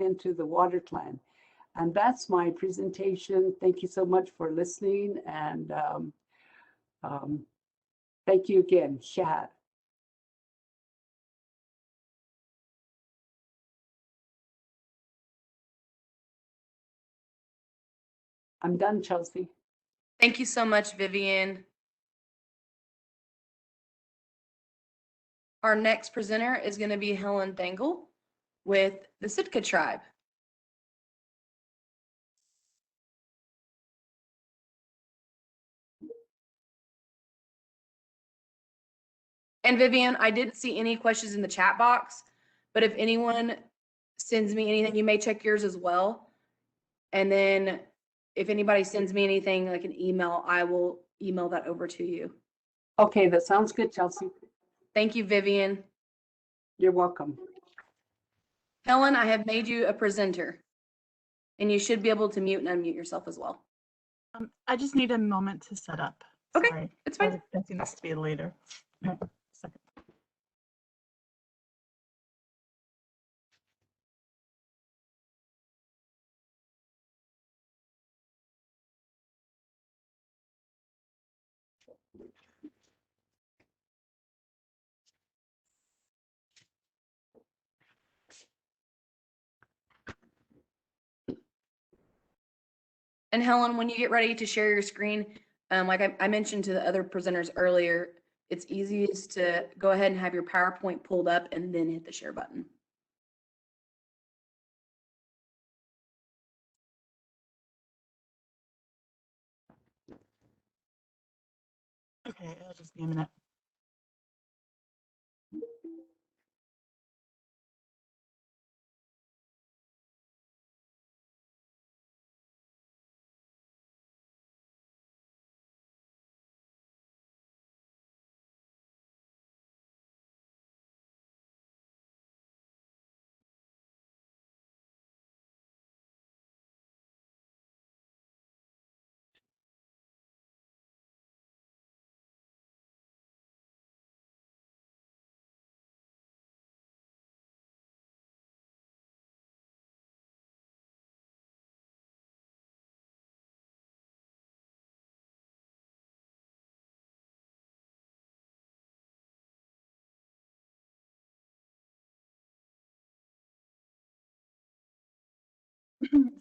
into the water clan. And that's my presentation. Thank you so much for listening, and thank you again. Shad. I'm done, Chelsea. Thank you so much, Vivian. Our next presenter is going to be Helen Dangle with the Sitka tribe. And Vivian, I didn't see any questions in the chat box, but if anyone sends me anything, you may check yours as well. And then if anybody sends me anything like an email, I will email that over to you. Okay, that sounds good, Chelsea. Thank you, Vivian. You're welcome. Helen, I have made you a presenter, and you should be able to mute and unmute yourself as well. I just need a moment to set up. Okay, Sorry. it's I fine. was expecting this to be later. Okay, second. And Helen, when you get ready to share your screen, like I mentioned to the other presenters earlier, it's easiest to go ahead and have your PowerPoint pulled up and then hit the share button. Okay, it'll just be a minute.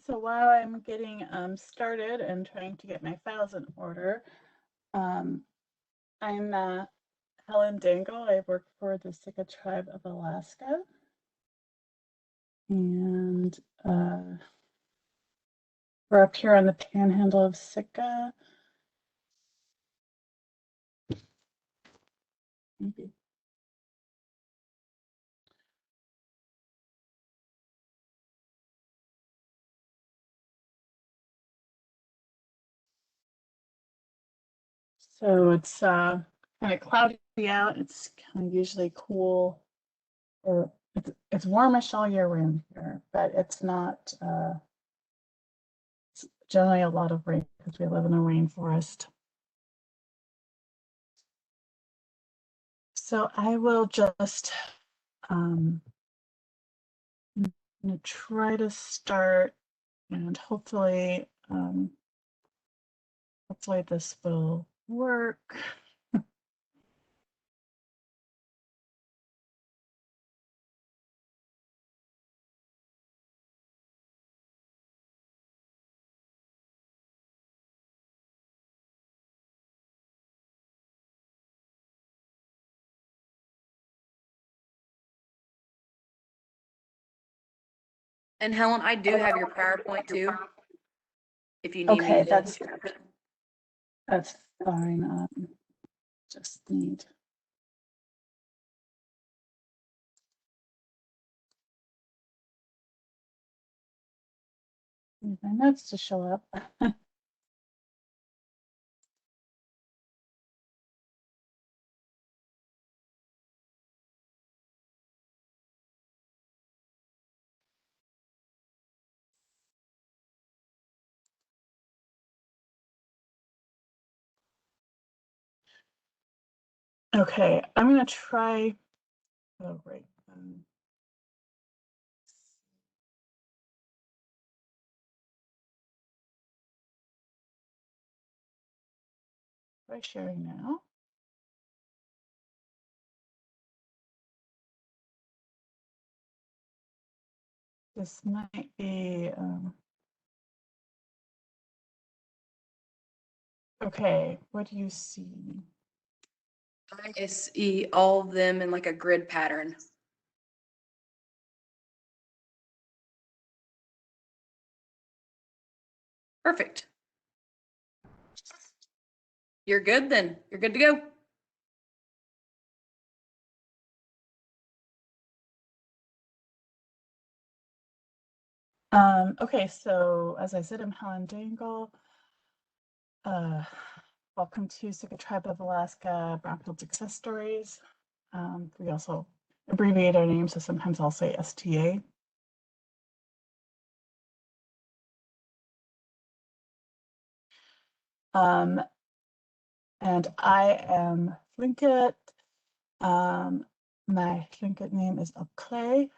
So while I'm getting started and trying to get my files in order, I'm Helen Dangle. I work for the Sitka Tribe of Alaska. And we're up here on the panhandle of Sitka. Maybe. So it's kind of cloudy out. It's kind of usually cool, or it's warmish all year round here, but it's not. It's generally a lot of rain because we live in a rainforest. So I will just I'm gonna try to start, and hopefully this will work. And Helen, I do have your PowerPoint too. If you need Okay, me to. that's fine. Just need. Need my notes to show up. Okay, I'm gonna try. Oh, great. Try sharing now. This might be. Okay, what do you see? I see all of them in like a grid pattern. Perfect. You're good then. You're good to go. Okay, so as I said, I'm Helen Dangle. Welcome to Sitka Tribe of Alaska Brownfield Success Stories. We also abbreviate our names, so sometimes I'll say STA. And I am Tlingit. My Tlingit name is Aklay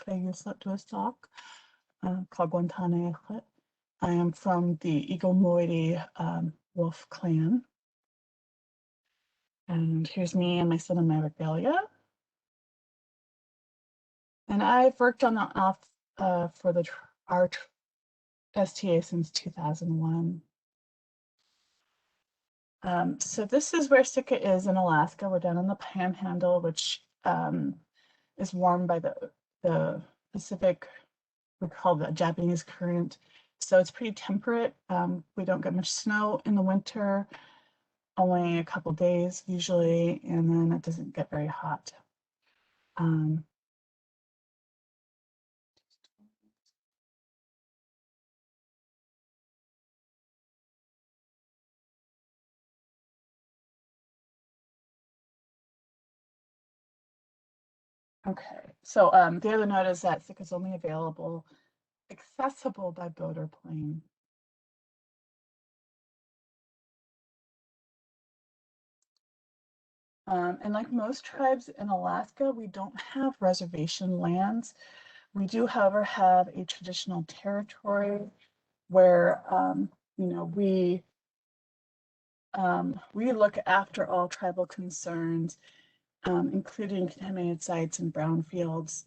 Yusatuasak, Kagwantane. I am from the Eagle Moiety Wolf clan. And here's me and my son and my regalia. And I've worked on and off for our STA since 2001. So this is where Sitka is in Alaska. We're down in the Panhandle, which is warmed by the Pacific, we call the Japanese current. So it's pretty temperate. We don't get much snow in the winter, only a couple days usually, and then it doesn't get very hot. Okay, so the other note is that Sitka is only accessible by boat or plane. And like most tribes in Alaska, we don't have reservation lands. We do, however, have a traditional territory where, you know, we look after all tribal concerns, including contaminated sites and brownfields.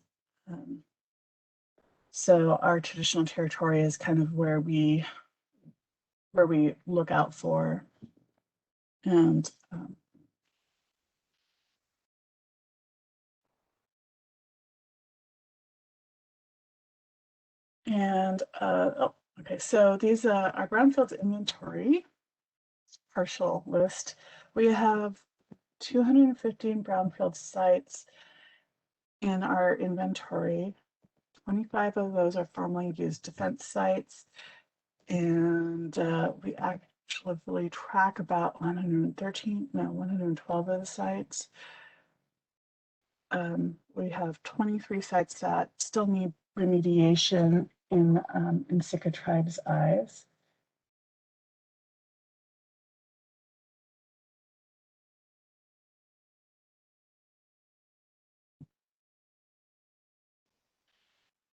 So our traditional territory is kind of where we look out for. And oh, okay, so these are our brownfields inventory, partial list. We have 215 brownfield sites in our inventory. 25 of those are formerly used defense sites, and we actually track about 112 of the sites. We have 23 sites that still need remediation in Sitka tribe's eyes.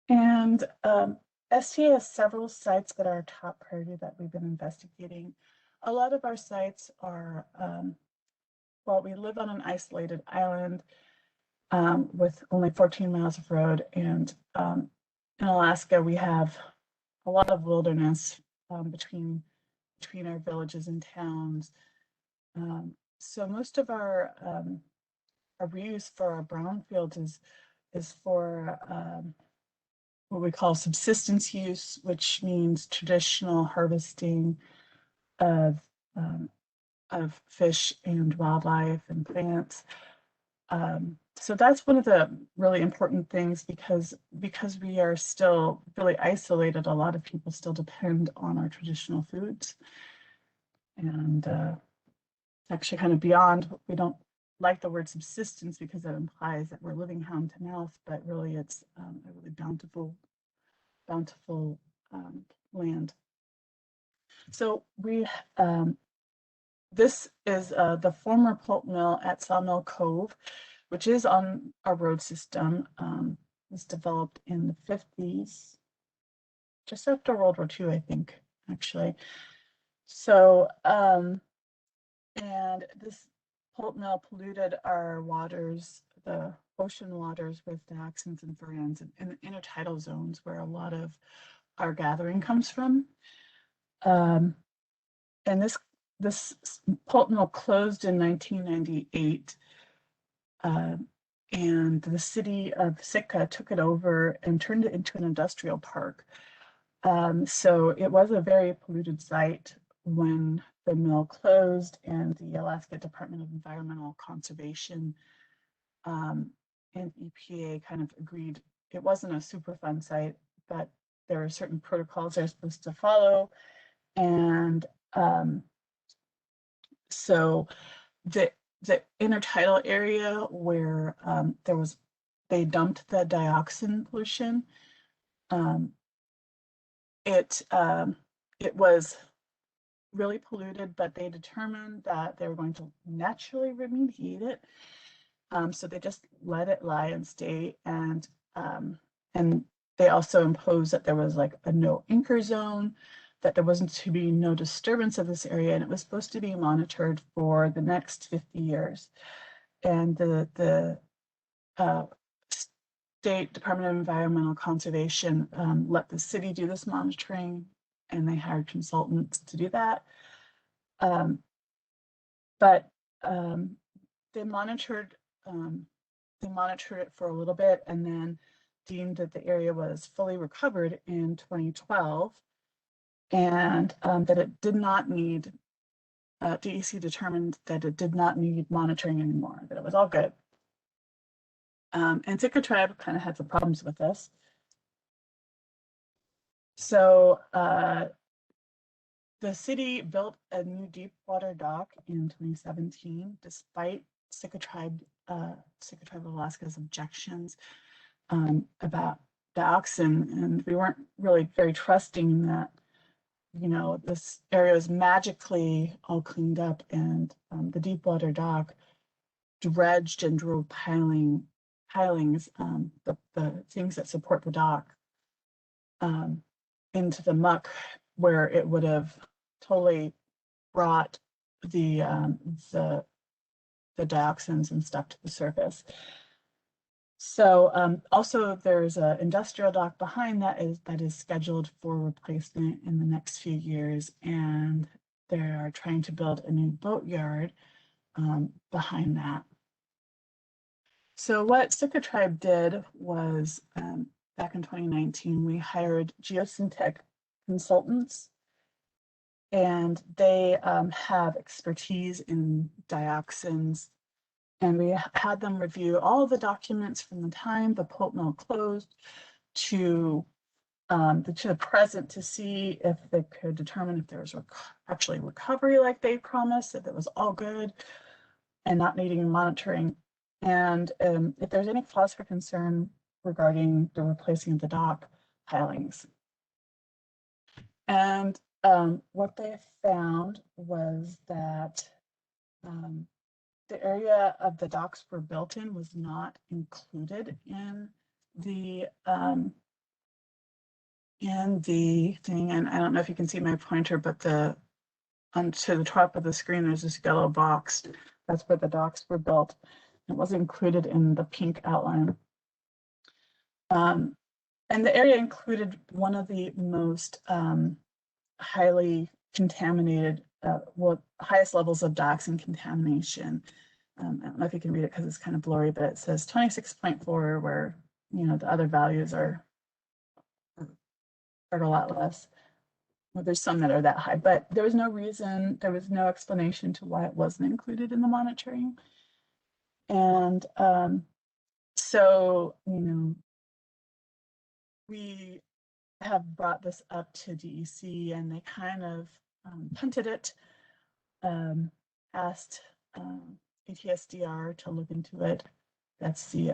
And STA has several sites that are top priority that we've been investigating. A lot of our sites are, well, we live on an isolated island with only 14 miles of road. And in Alaska, we have a lot of wilderness between our villages and towns. So most of our reuse for our brownfields is for what we call subsistence use, which means traditional harvesting of fish and wildlife and plants. So that's one of the really important things because we are still really isolated. A lot of people still depend on our traditional foods, and actually kind of beyond. We don't like the word subsistence because that implies that we're living hand to mouth, but really it's a really bountiful land. So we this is the former pulp mill at Sawmill Cove, which is on our road system. Was developed in the 50s, just after World War II, I think, actually. So, and this pulp mill polluted our waters, the ocean waters, with dioxins and furans in the intertidal zones where a lot of our gathering comes from. And this pulp mill closed in 1998. And the city of Sitka took it over and turned it into an industrial park. So it was a very polluted site when the mill closed, and the Alaska Department of Environmental Conservation and EPA kind of agreed it wasn't a Superfund site, but there are certain protocols they're supposed to follow. And so the intertidal area where they dumped the dioxin pollution, it was really polluted, but they determined that they were going to naturally remediate it. So they just let it lie and stay, and they also imposed that there was like a no anchor zone that there wasn't to be no disturbance of this area, and it was supposed to be monitored for the next 50 years. And the State Department of Environmental Conservation let the city do this monitoring, and they hired consultants to do that. But they monitored it for a little bit, and then deemed that the area was fully recovered in 2012, and that it did not need, DEC determined that it did not need monitoring anymore, that it was all good. And Sitka Tribe kind of had some problems with this. So the city built a new deep water dock in 2017, despite Sitka Tribe of Alaska's objections about docks, and we weren't really very trusting that, you know, this area was magically all cleaned up, and the deep water dock dredged and drove pilings, the things that support the dock, into the muck, where it would have totally brought the dioxins and stuff to the surface. So also there's an industrial dock behind that is scheduled for replacement in the next few years, and they are trying to build a new boatyard behind that. So what Sitka Tribe did was, back in 2019, we hired geosyntech consultants, and they have expertise in dioxins. And we had them review all the documents from the time the pulp mill closed to the present, to see if they could determine if there was actually recovery like they promised, if it was all good and not needing monitoring. And if there's any cause for concern regarding the replacing of the dock pilings. And what they found was that the area of the docks were built in was not included in the thing. And I don't know if you can see my pointer, but to the top of the screen, there's this yellow box. That's where the docks were built. It wasn't included in the pink outline. And the area included one of the most highly contaminated, highest levels of dioxin contamination. I don't know if you can read it because it's kind of blurry, but it says 26.4, where, you know, the other values are a lot less. Well, there's some that are that high, but there was no reason, there was no explanation to why it wasn't included in the monitoring. And so, you know, we have brought this up to DEC, and they kind of punted it, asked ATSDR to look into it. That's the,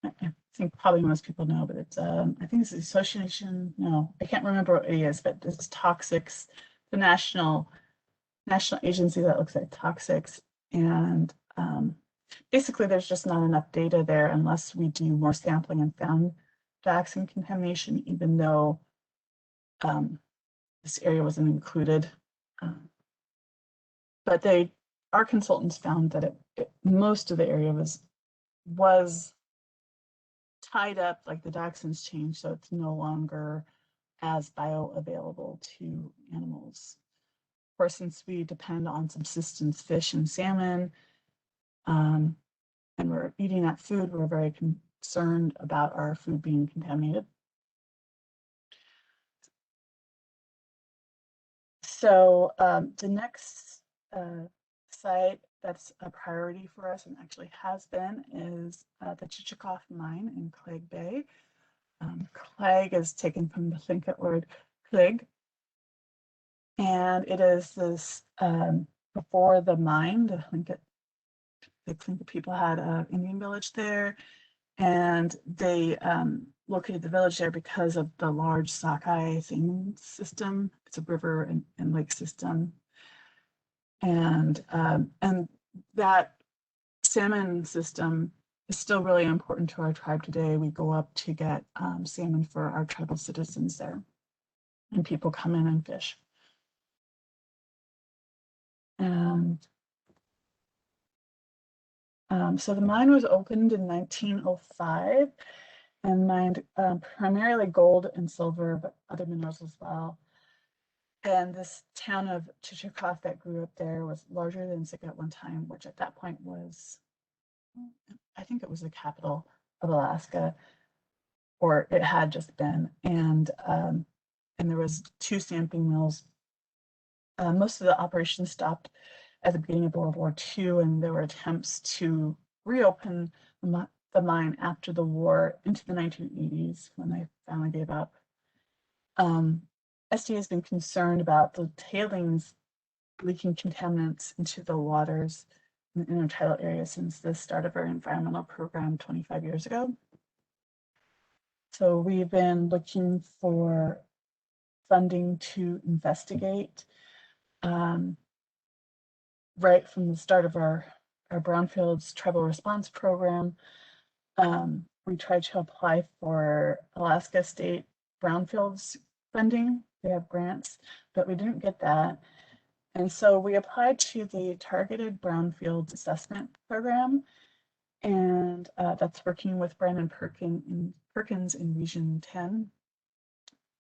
I think probably most people know, but it's, I think it's the association, no, I can't remember what it is, but it's toxics, the national agency that looks at toxics. And basically there's just not enough data there unless we do more sampling and found dioxin contamination, even though this area wasn't included. But our consultants found that most of the area was tied up, like the dioxins changed, so it's no longer as bioavailable to animals. Of course, since we depend on subsistence fish and salmon, and we're eating that food, we're very concerned about our food being contaminated. So the next site that's a priority for us, and actually has been, is the Chichikov mine in Clegg Bay. Clegg is taken from the Tlingit word Clegg, and it is this, before the mine, the Tlingit people had an Indian village there, and they located the village there because of the large sockeye salmon system. It's a river and lake system, and that salmon system is still really important to our tribe today. We go up to get salmon for our tribal citizens there. and people come in and fish. And so the mine was opened in 1905 and mined primarily gold and silver, but other minerals as well. And this town of Chichikov that grew up there was larger than Sitka at one time, which at that point was, I think it was the capital of Alaska, or it had just been. And there was 2 stamping mills. Most of the operations stopped at the beginning of World War II, and there were attempts to reopen the mine after the war into the 1980s when they finally gave up. SD has been concerned about the tailings leaking contaminants into the waters in the intertidal area since the start of our environmental program 25 years ago. So we've been looking for funding to investigate. Right from the start of our Brownfields tribal response program, we tried to apply for Alaska State Brownfields funding. They have grants, but we didn't get that. And so we applied to the Targeted Brownfields Assessment Program, and that's working with Brandon Perkins in Region 10.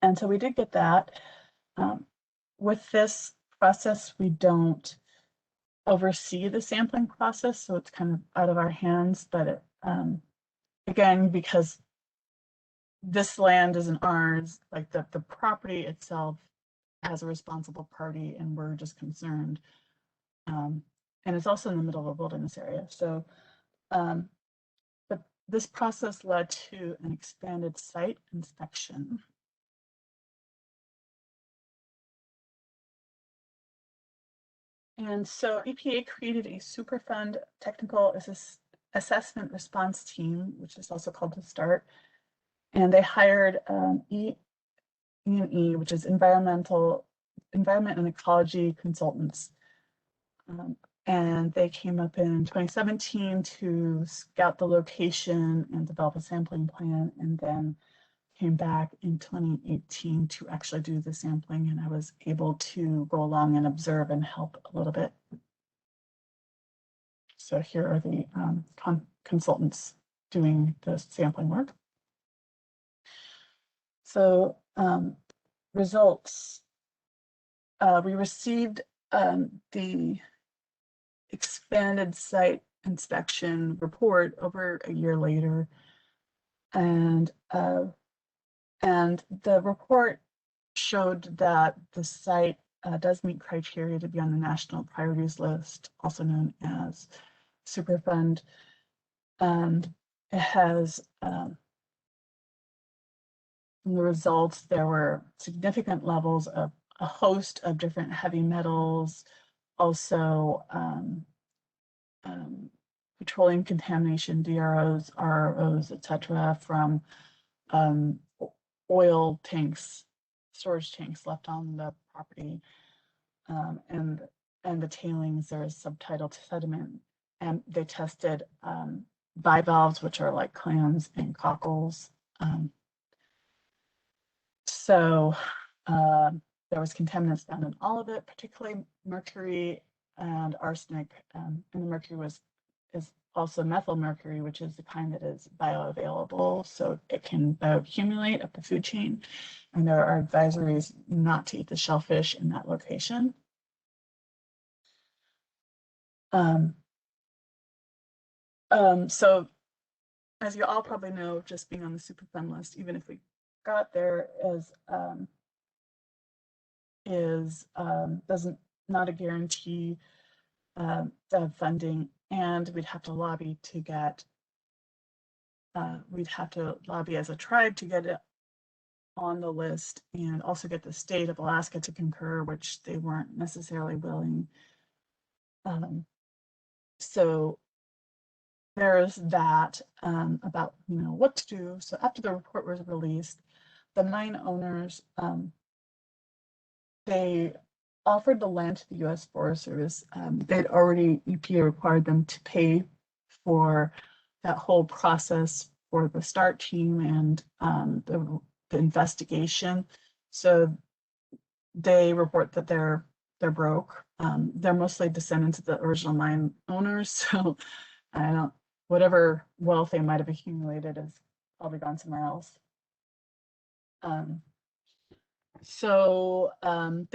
And so we did get that. With this process, we don't oversee the sampling process, so it's kind of out of our hands, but again, because this land isn't ours, like the property itself has a responsible party, and we're just concerned. And it's also in the middle of a wilderness area. So, but this process led to an expanded site inspection. And so EPA created a Superfund technical assessment response team, which is also called the START. And they hired E&E, which is environment and ecology consultants. And they came up in 2017 to scout the location and develop a sampling plan, and then came back in 2018 to actually do the sampling, and I was able to go along and observe and help a little bit. So here are the consultants doing the sampling work. So results. We received the expanded site inspection report over a year later, and the report showed that the site does meet criteria to be on the National Priorities List, also known as Superfund. And it has, in the results, there were significant levels of a host of different heavy metals, also petroleum contamination, DROs, RROs, etc., from oil tanks, storage tanks left on the property, and the tailings. There is subtidal sediment, and they tested bivalves, which are like clams and cockles. So there was contaminants found in all of it, particularly mercury and arsenic, and the mercury is also methyl mercury, which is the kind that is bioavailable, so it can bioaccumulate up the food chain. And there are advisories not to eat the shellfish in that location. So as you all probably know, just being on the Superfund list, even if we got there, doesn't not a guarantee of funding, and we'd have to lobby to get, we'd have to lobby as a tribe to get it on the list, and also get the state of Alaska to concur, which they weren't necessarily willing. So there's that about what to do. So after the report was released, the mine owners, they offered the land to the U.S. Forest Service. They'd already, EPA required them to pay for that whole process for the START team and the investigation. So they report that they're broke. They're mostly descendants of the original mine owners, so I don't, whatever wealth they might have accumulated has probably gone somewhere else. They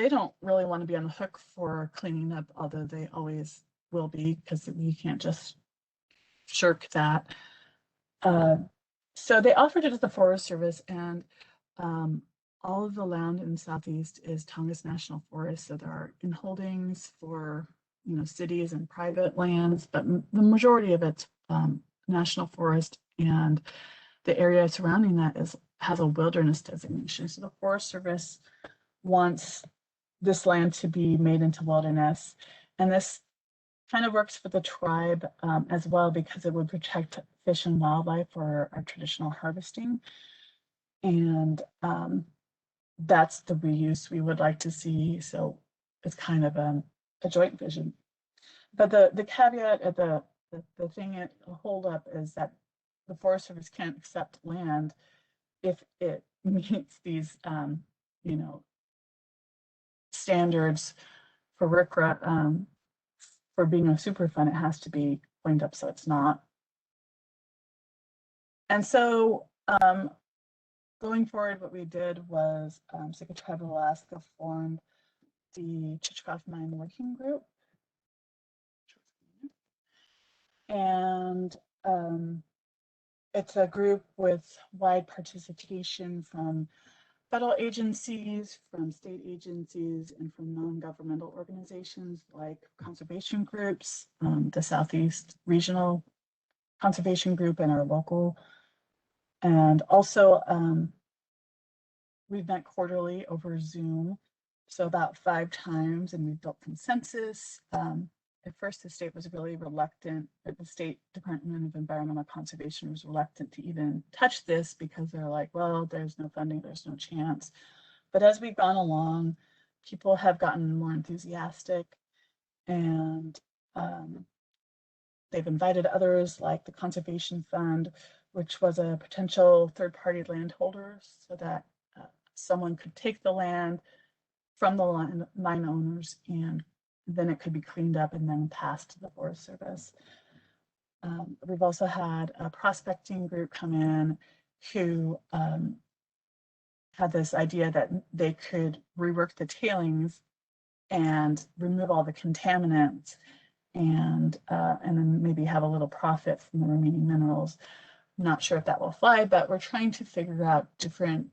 don't really want to be on the hook for cleaning up, although they always will be, because you can't just shirk that. So they offered it at the Forest Service, and all of the land in the Southeast is Tongass National Forest. So there are inholdings for, cities and private lands, but the majority of it's National Forest, and the area surrounding that has a wilderness designation. So the Forest Service wants this land to be made into wilderness, and this kind of works for the tribe as well, because it would protect fish and wildlife for our traditional harvesting. And that's the reuse we would like to see. So it's kind of a joint vision. But the caveat at the thing at hold up is that the Forest Service can't accept land if it meets these standards for RCRA. For being a Superfund, it has to be cleaned up, so it's not. And so going forward, what we did was Sitka Tribe of Alaska formed the Chichikov Mine Working Group. And it's a group with wide participation from federal agencies, from state agencies, and from non-governmental organizations like conservation groups, the Southeast Regional Conservation Group, and our local. And also, we've met quarterly over Zoom, so about 5 times, and we've built consensus. At first, the state was really reluctant, but the State Department of Environmental Conservation was reluctant to even touch this, because they're like, well, there's no funding, there's no chance. But as we've gone along, people have gotten more enthusiastic, and they've invited others, like the Conservation Fund, which was a potential third-party landholder, so that someone could take the land from the mine owners, and then it could be cleaned up and then passed to the Forest Service. We've also had a prospecting group come in who had this idea that they could rework the tailings and remove all the contaminants, and then maybe have a little profit from the remaining minerals. I'm not sure if that will fly, but we're trying to figure out different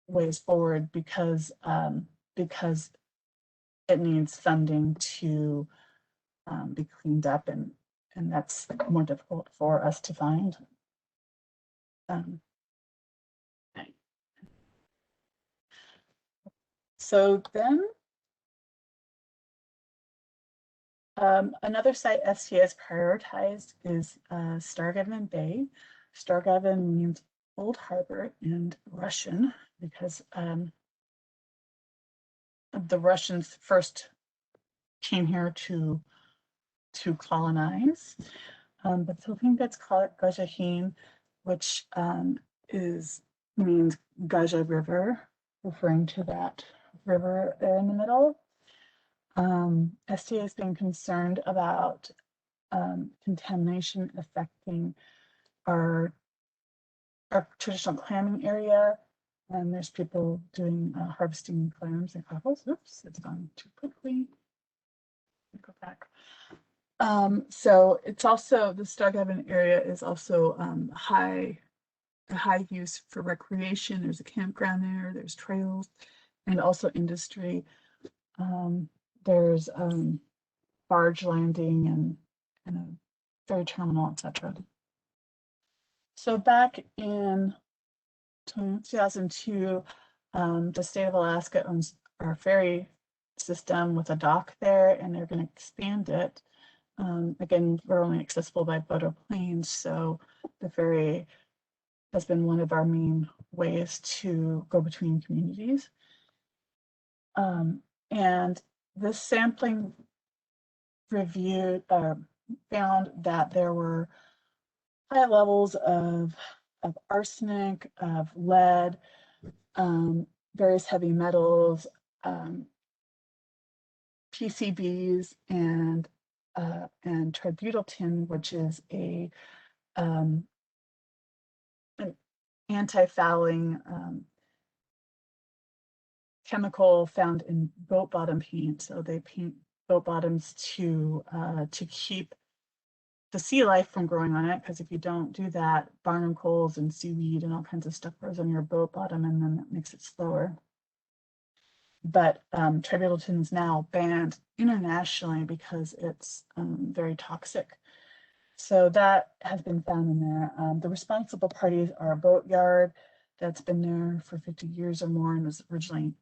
ways forward, because it needs funding to be cleaned up, and that's more difficult for us to find. So then another site STA has prioritized is Stargaven Bay. Stargaven means Old Harbor in Russian, because the Russians first came here to colonize. But so I think that's called Gajahin, which means Gaja River, referring to that river there in the middle. STA has been concerned about contamination affecting our traditional clamming area, and there's people doing harvesting clams and cockles. Oops, it's gone too quickly. Go back. So it's also, the Stargaven area is also high use for recreation. There's a campground there, there's trails, and also industry. There's barge landing and a ferry terminal, etc. So back in 2002, the state of Alaska owns our ferry system with a dock there, and they're going to expand it. Again, we're only accessible by boat or plane, so the ferry has been one of our main ways to go between communities. And this sampling review found that there were high levels of arsenic, of lead, various heavy metals, PCBs and tributyltin, which is an anti-fouling chemical found in boat bottom paint. So they paint boat bottoms to keep the sea life from growing on it, because if you don't do that, barnacles and seaweed and all kinds of stuff grows on your boat bottom, and then that makes it slower. But tributyltin is now banned internationally because it's very toxic. So that has been found in there. The responsible parties are a boatyard that's been there for 50 years or more and was originally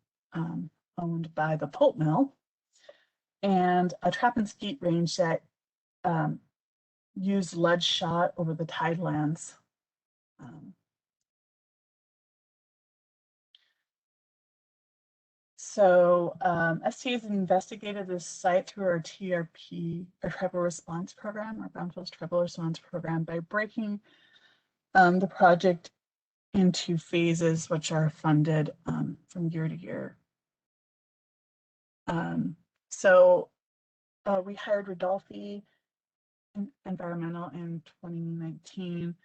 owned by the pulp mill, and a trap and skeet range that used lead shot over the tidelands. So ST has investigated this site through our TRP, our Tribal Response Program, our Brownfields Tribal Response Program, by breaking the project into phases, which are funded from year to year. So we hired Rodolphe Environmental in 2019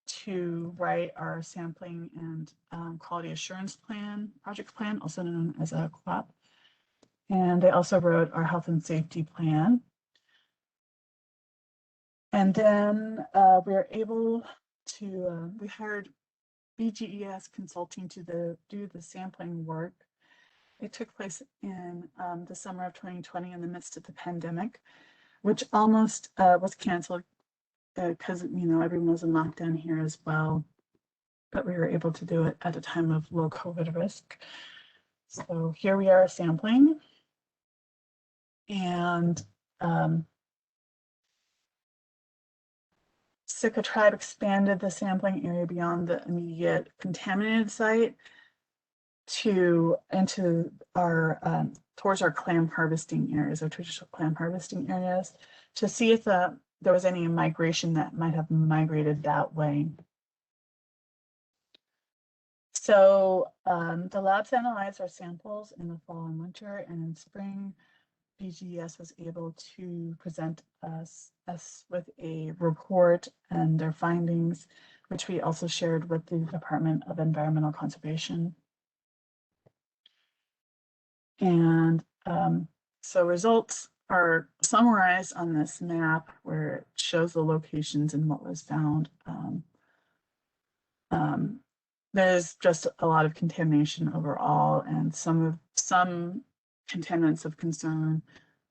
to write our sampling and quality assurance plan, project plan, also known as a QAP. And they also wrote our health and safety plan. And then we were able to, we hired BGES Consulting to do the sampling work. It took place in the summer of 2020 in the midst of the pandemic, which almost was canceled because everyone was in lockdown here as well, but we were able to do it at a time of low COVID risk. So here we are sampling, and Sitka Tribe expanded the sampling area beyond the immediate contaminated site into our towards our clam harvesting areas, our traditional clam harvesting areas, to see if there was any migration that might have migrated that way. So the labs analyzed our samples in the fall and winter, and in spring, BGS was able to present us with a report and their findings, which we also shared with the Department of Environmental Conservation. And so results are summarized on this map where it shows the locations and what was found. There's just a lot of contamination overall, and some contaminants of concern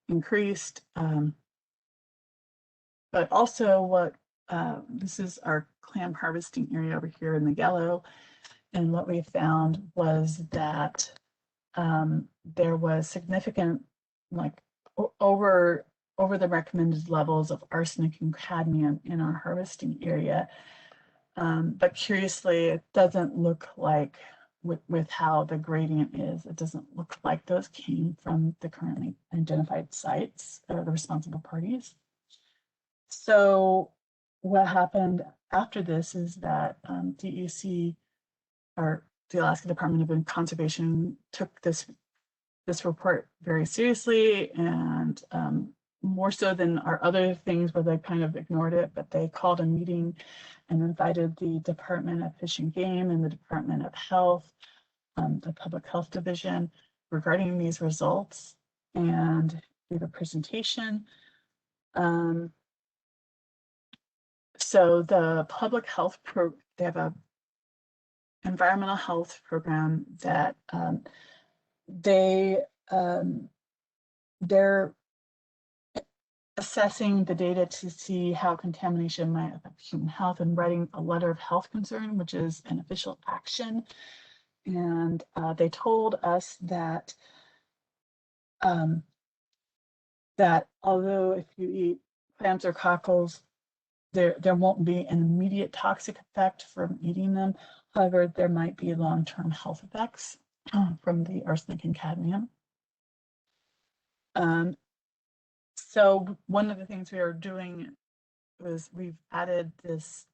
increased. But also what, this is our clam harvesting area over here in the yellow. And what we found was that there was significant, like over the recommended levels of arsenic and cadmium in our harvesting area. But curiously, it doesn't look like, with how the gradient is, it doesn't look like those came from the currently identified sites or the responsible parties. So what happened after this is that DEC, or the Alaska Department of Conservation, took this report very seriously, and more so than our other things where they kind of ignored it, but they called a meeting and invited the Department of Fish and Game and the Department of Health, the Public Health Division, regarding these results, and gave a presentation. So the public health they have a environmental health program that they're assessing the data to see how contamination might affect human health, and writing a letter of health concern, which is an official action. And they told us that although if you eat clams or cockles, there won't be an immediate toxic effect from eating them. However, there might be long-term health effects from the arsenic and cadmium. So one of the things we are doing was we've added this,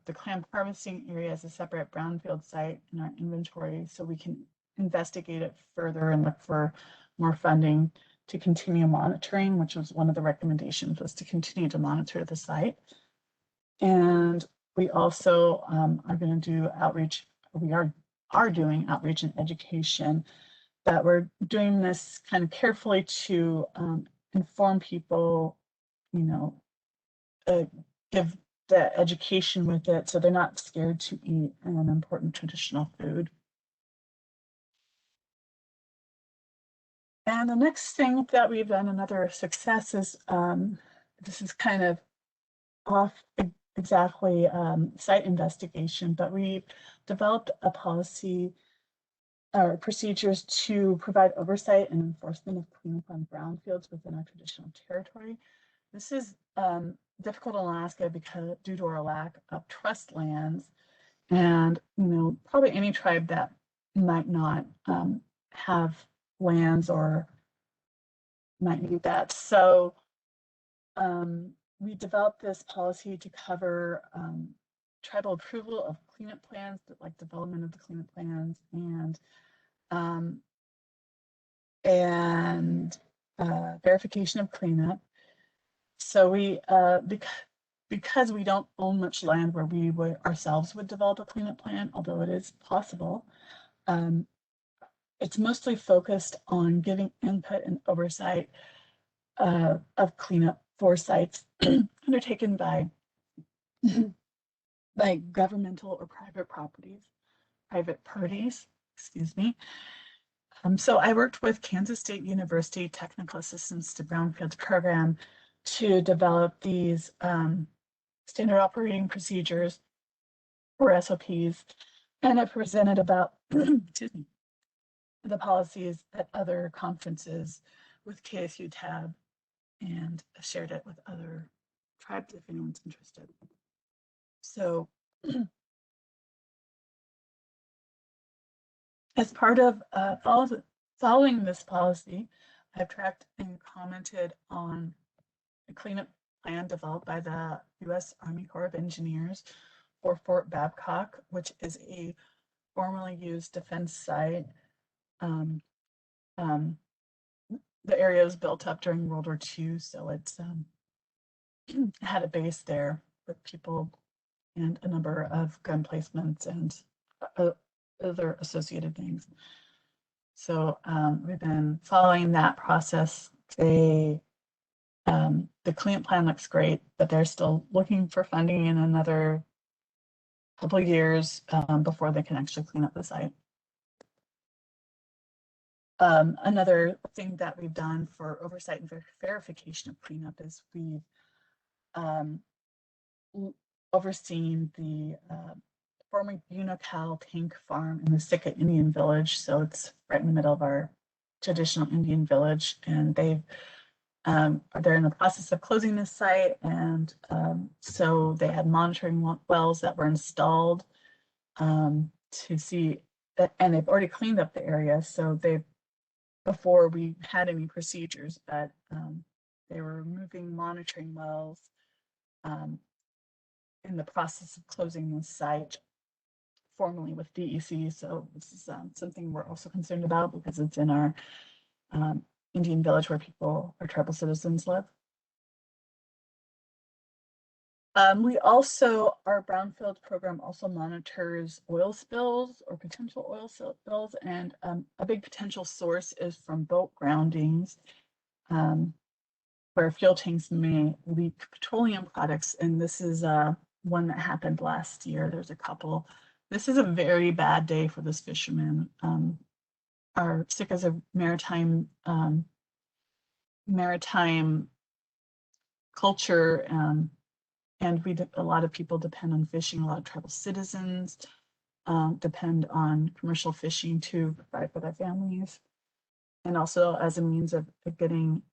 the clam harvesting area as a separate brownfield site in our inventory, so we can investigate it further and look for more funding to continue monitoring, which was one of the recommendations, was to continue to monitor the site. And we also are going to do outreach. We are doing outreach and education, that we're doing this kind of carefully to inform people, you know, give the education with it so they're not scared to eat an important traditional food. And the next thing that we've done, another success, is this is kind of off exactly site investigation, but we've developed a policy or procedures to provide oversight and enforcement of cleanup on brownfields within our traditional territory. This is difficult in Alaska because due to our lack of trust lands, and you know, probably any tribe that might not have lands or might need that. So we developed this policy to cover tribal approval of cleanup plans, like development of the cleanup plans, and verification of cleanup. So we, because we don't own much land where we would ourselves would develop a cleanup plan, although it is possible, it's mostly focused on giving input and oversight of cleanup for sites undertaken by governmental or private parties, excuse me. So I worked with Kansas State University Technical Assistance to Brownfields program to develop these standard operating procedures, or SOPs, and I presented about excuse me, the policies at other conferences with KSU TAB, and shared it with other tribes if anyone's interested. So as part of following this policy, I've tracked and commented on a cleanup plan developed by the U.S. Army Corps of Engineers for Fort Babcock, which is a formerly used defense site. The area was built up during World War II, so it's had a base there with people and a number of gun placements and other associated things. So we've been following that process. The cleanup plan looks great, but they're still looking for funding in another couple of years before they can actually clean up the site. Another thing that we've done for oversight and verification of cleanup is we've overseen the former Unocal tank farm in the Sitka Indian Village. So it's right in the middle of our traditional Indian village, and they're in the process of closing this site, and so they had monitoring wells that were installed to see that, and they've already cleaned up the area. So before we had any procedures, but they were removing monitoring wells in the process of closing the site formally with DEC. So this is something we're also concerned about because it's in our Indian village where our tribal citizens live. Our Brownfield program also monitors oil spills or potential oil spills, and a big potential source is from boat groundings, where fuel tanks may leak petroleum products, and this is one that happened last year. There's a couple. This is a very bad day for this fisherman. Our Sitka is a maritime culture, and a lot of people depend on fishing. A lot of tribal citizens depend on commercial fishing to provide for their families, and also as a means of getting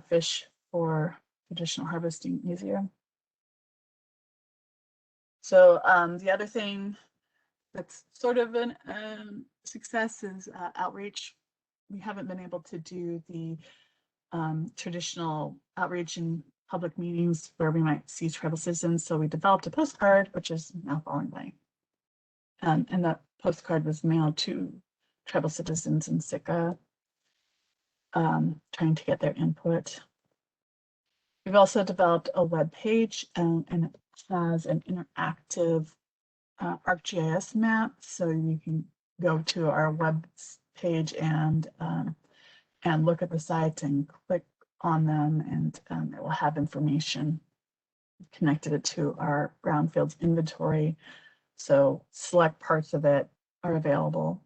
fish for traditional harvesting easier. So the other thing that's sort of a success is outreach. We haven't been able to do the traditional outreach in public meetings where we might see tribal citizens. So we developed a postcard, which is now falling by. And that postcard was mailed to tribal citizens in Sitka. trying to get their input. We've also developed a web page and it has an interactive ArcGIS map, so you can go to our web page and look at the sites and click on them, and it will have information connected to our Brownfields inventory. So select parts of it are available.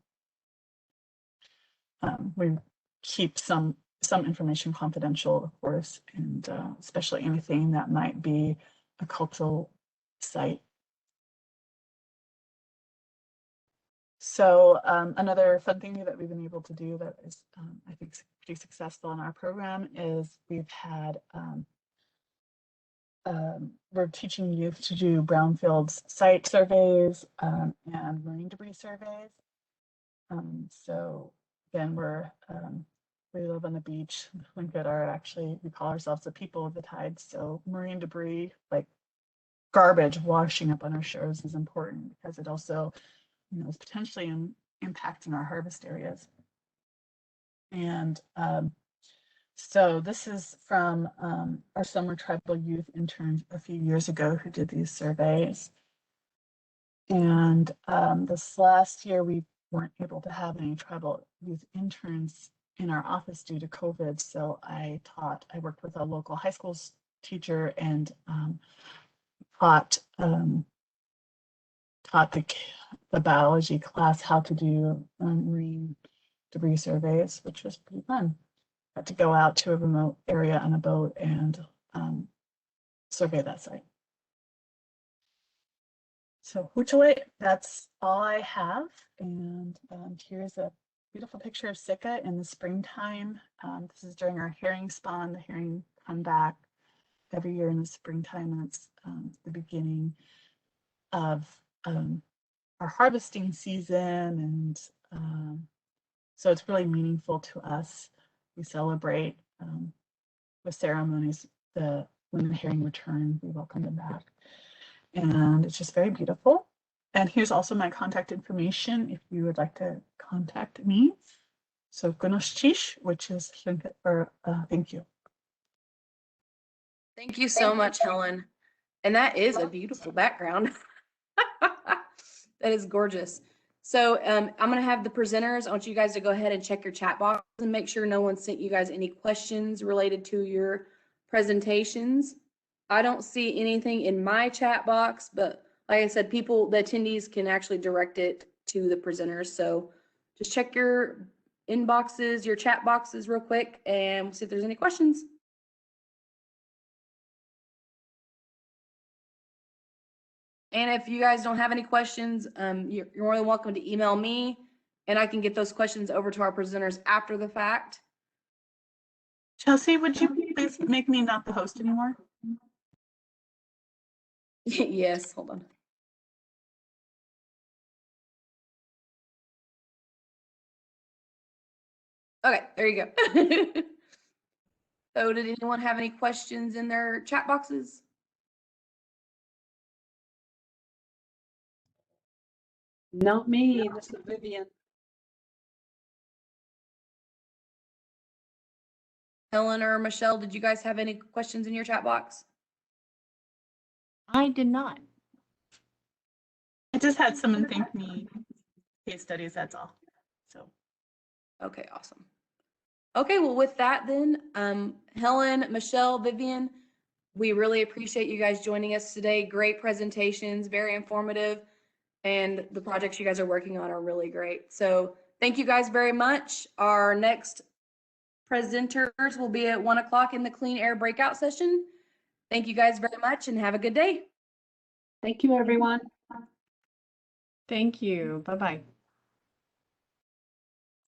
We keep some information confidential, of course, and especially anything that might be a cultural site. So another fun thing that we've been able to do that is, I think, pretty successful in our program is we've had, we're teaching youth to do Brownfields site surveys and marine debris surveys. So again, we live on the beach. Lincoln are actually, we call ourselves the people of the tide. So marine debris, like garbage washing up on our shores, is important because it also, is potentially impacting our harvest areas. And so this is from our summer tribal youth interns a few years ago who did these surveys. And this last year, we weren't able to have any tribal youth interns in our office due to COVID. So I worked with a local high school teacher and taught the biology class how to do marine debris surveys, which was pretty fun. Got to go out to a remote area on a boat and survey that site. So Huchaway, that's all I have. And here's a beautiful picture of Sika in the springtime. This is during our herring spawn. The herring come back every year in the springtime, and it's the beginning of our harvesting season. And so it's really meaningful to us. We celebrate with ceremonies when the herring return, we welcome them back. And it's just very beautiful. And here's also my contact information if you would like to contact me. So Gunoshchish, which is thank you. Thank you so much, Helen. And that is a beautiful background. That is gorgeous. So I'm going to have the presenters. I want you guys to go ahead and check your chat box and make sure no one sent you guys any questions related to your presentations. I don't see anything in my chat box, but like I said, the attendees can actually direct it to the presenters. So just check your inboxes, your chat boxes real quick, and we'll see if there's any questions. And if you guys don't have any questions, you're more than welcome to email me, and I can get those questions over to our presenters after the fact. Chelsea, would you please make me not the host anymore? Yes, hold on. Okay, there you go. So did anyone have any questions in their chat boxes? Not me, this is Vivian. Helen or Michelle, did you guys have any questions in your chat box? I did not. I just had someone thank me case studies, that's all. So Okay, awesome. Okay, well, with that then, Helen, Michelle, Vivian, we really appreciate you guys joining us today. Great presentations, very informative, and the projects you guys are working on are really great. So thank you guys very much. Our next presenters will be at 1 o'clock in the clean air breakout session. Thank you guys very much and have a good day. Thank you, everyone. Thank you. Bye-bye.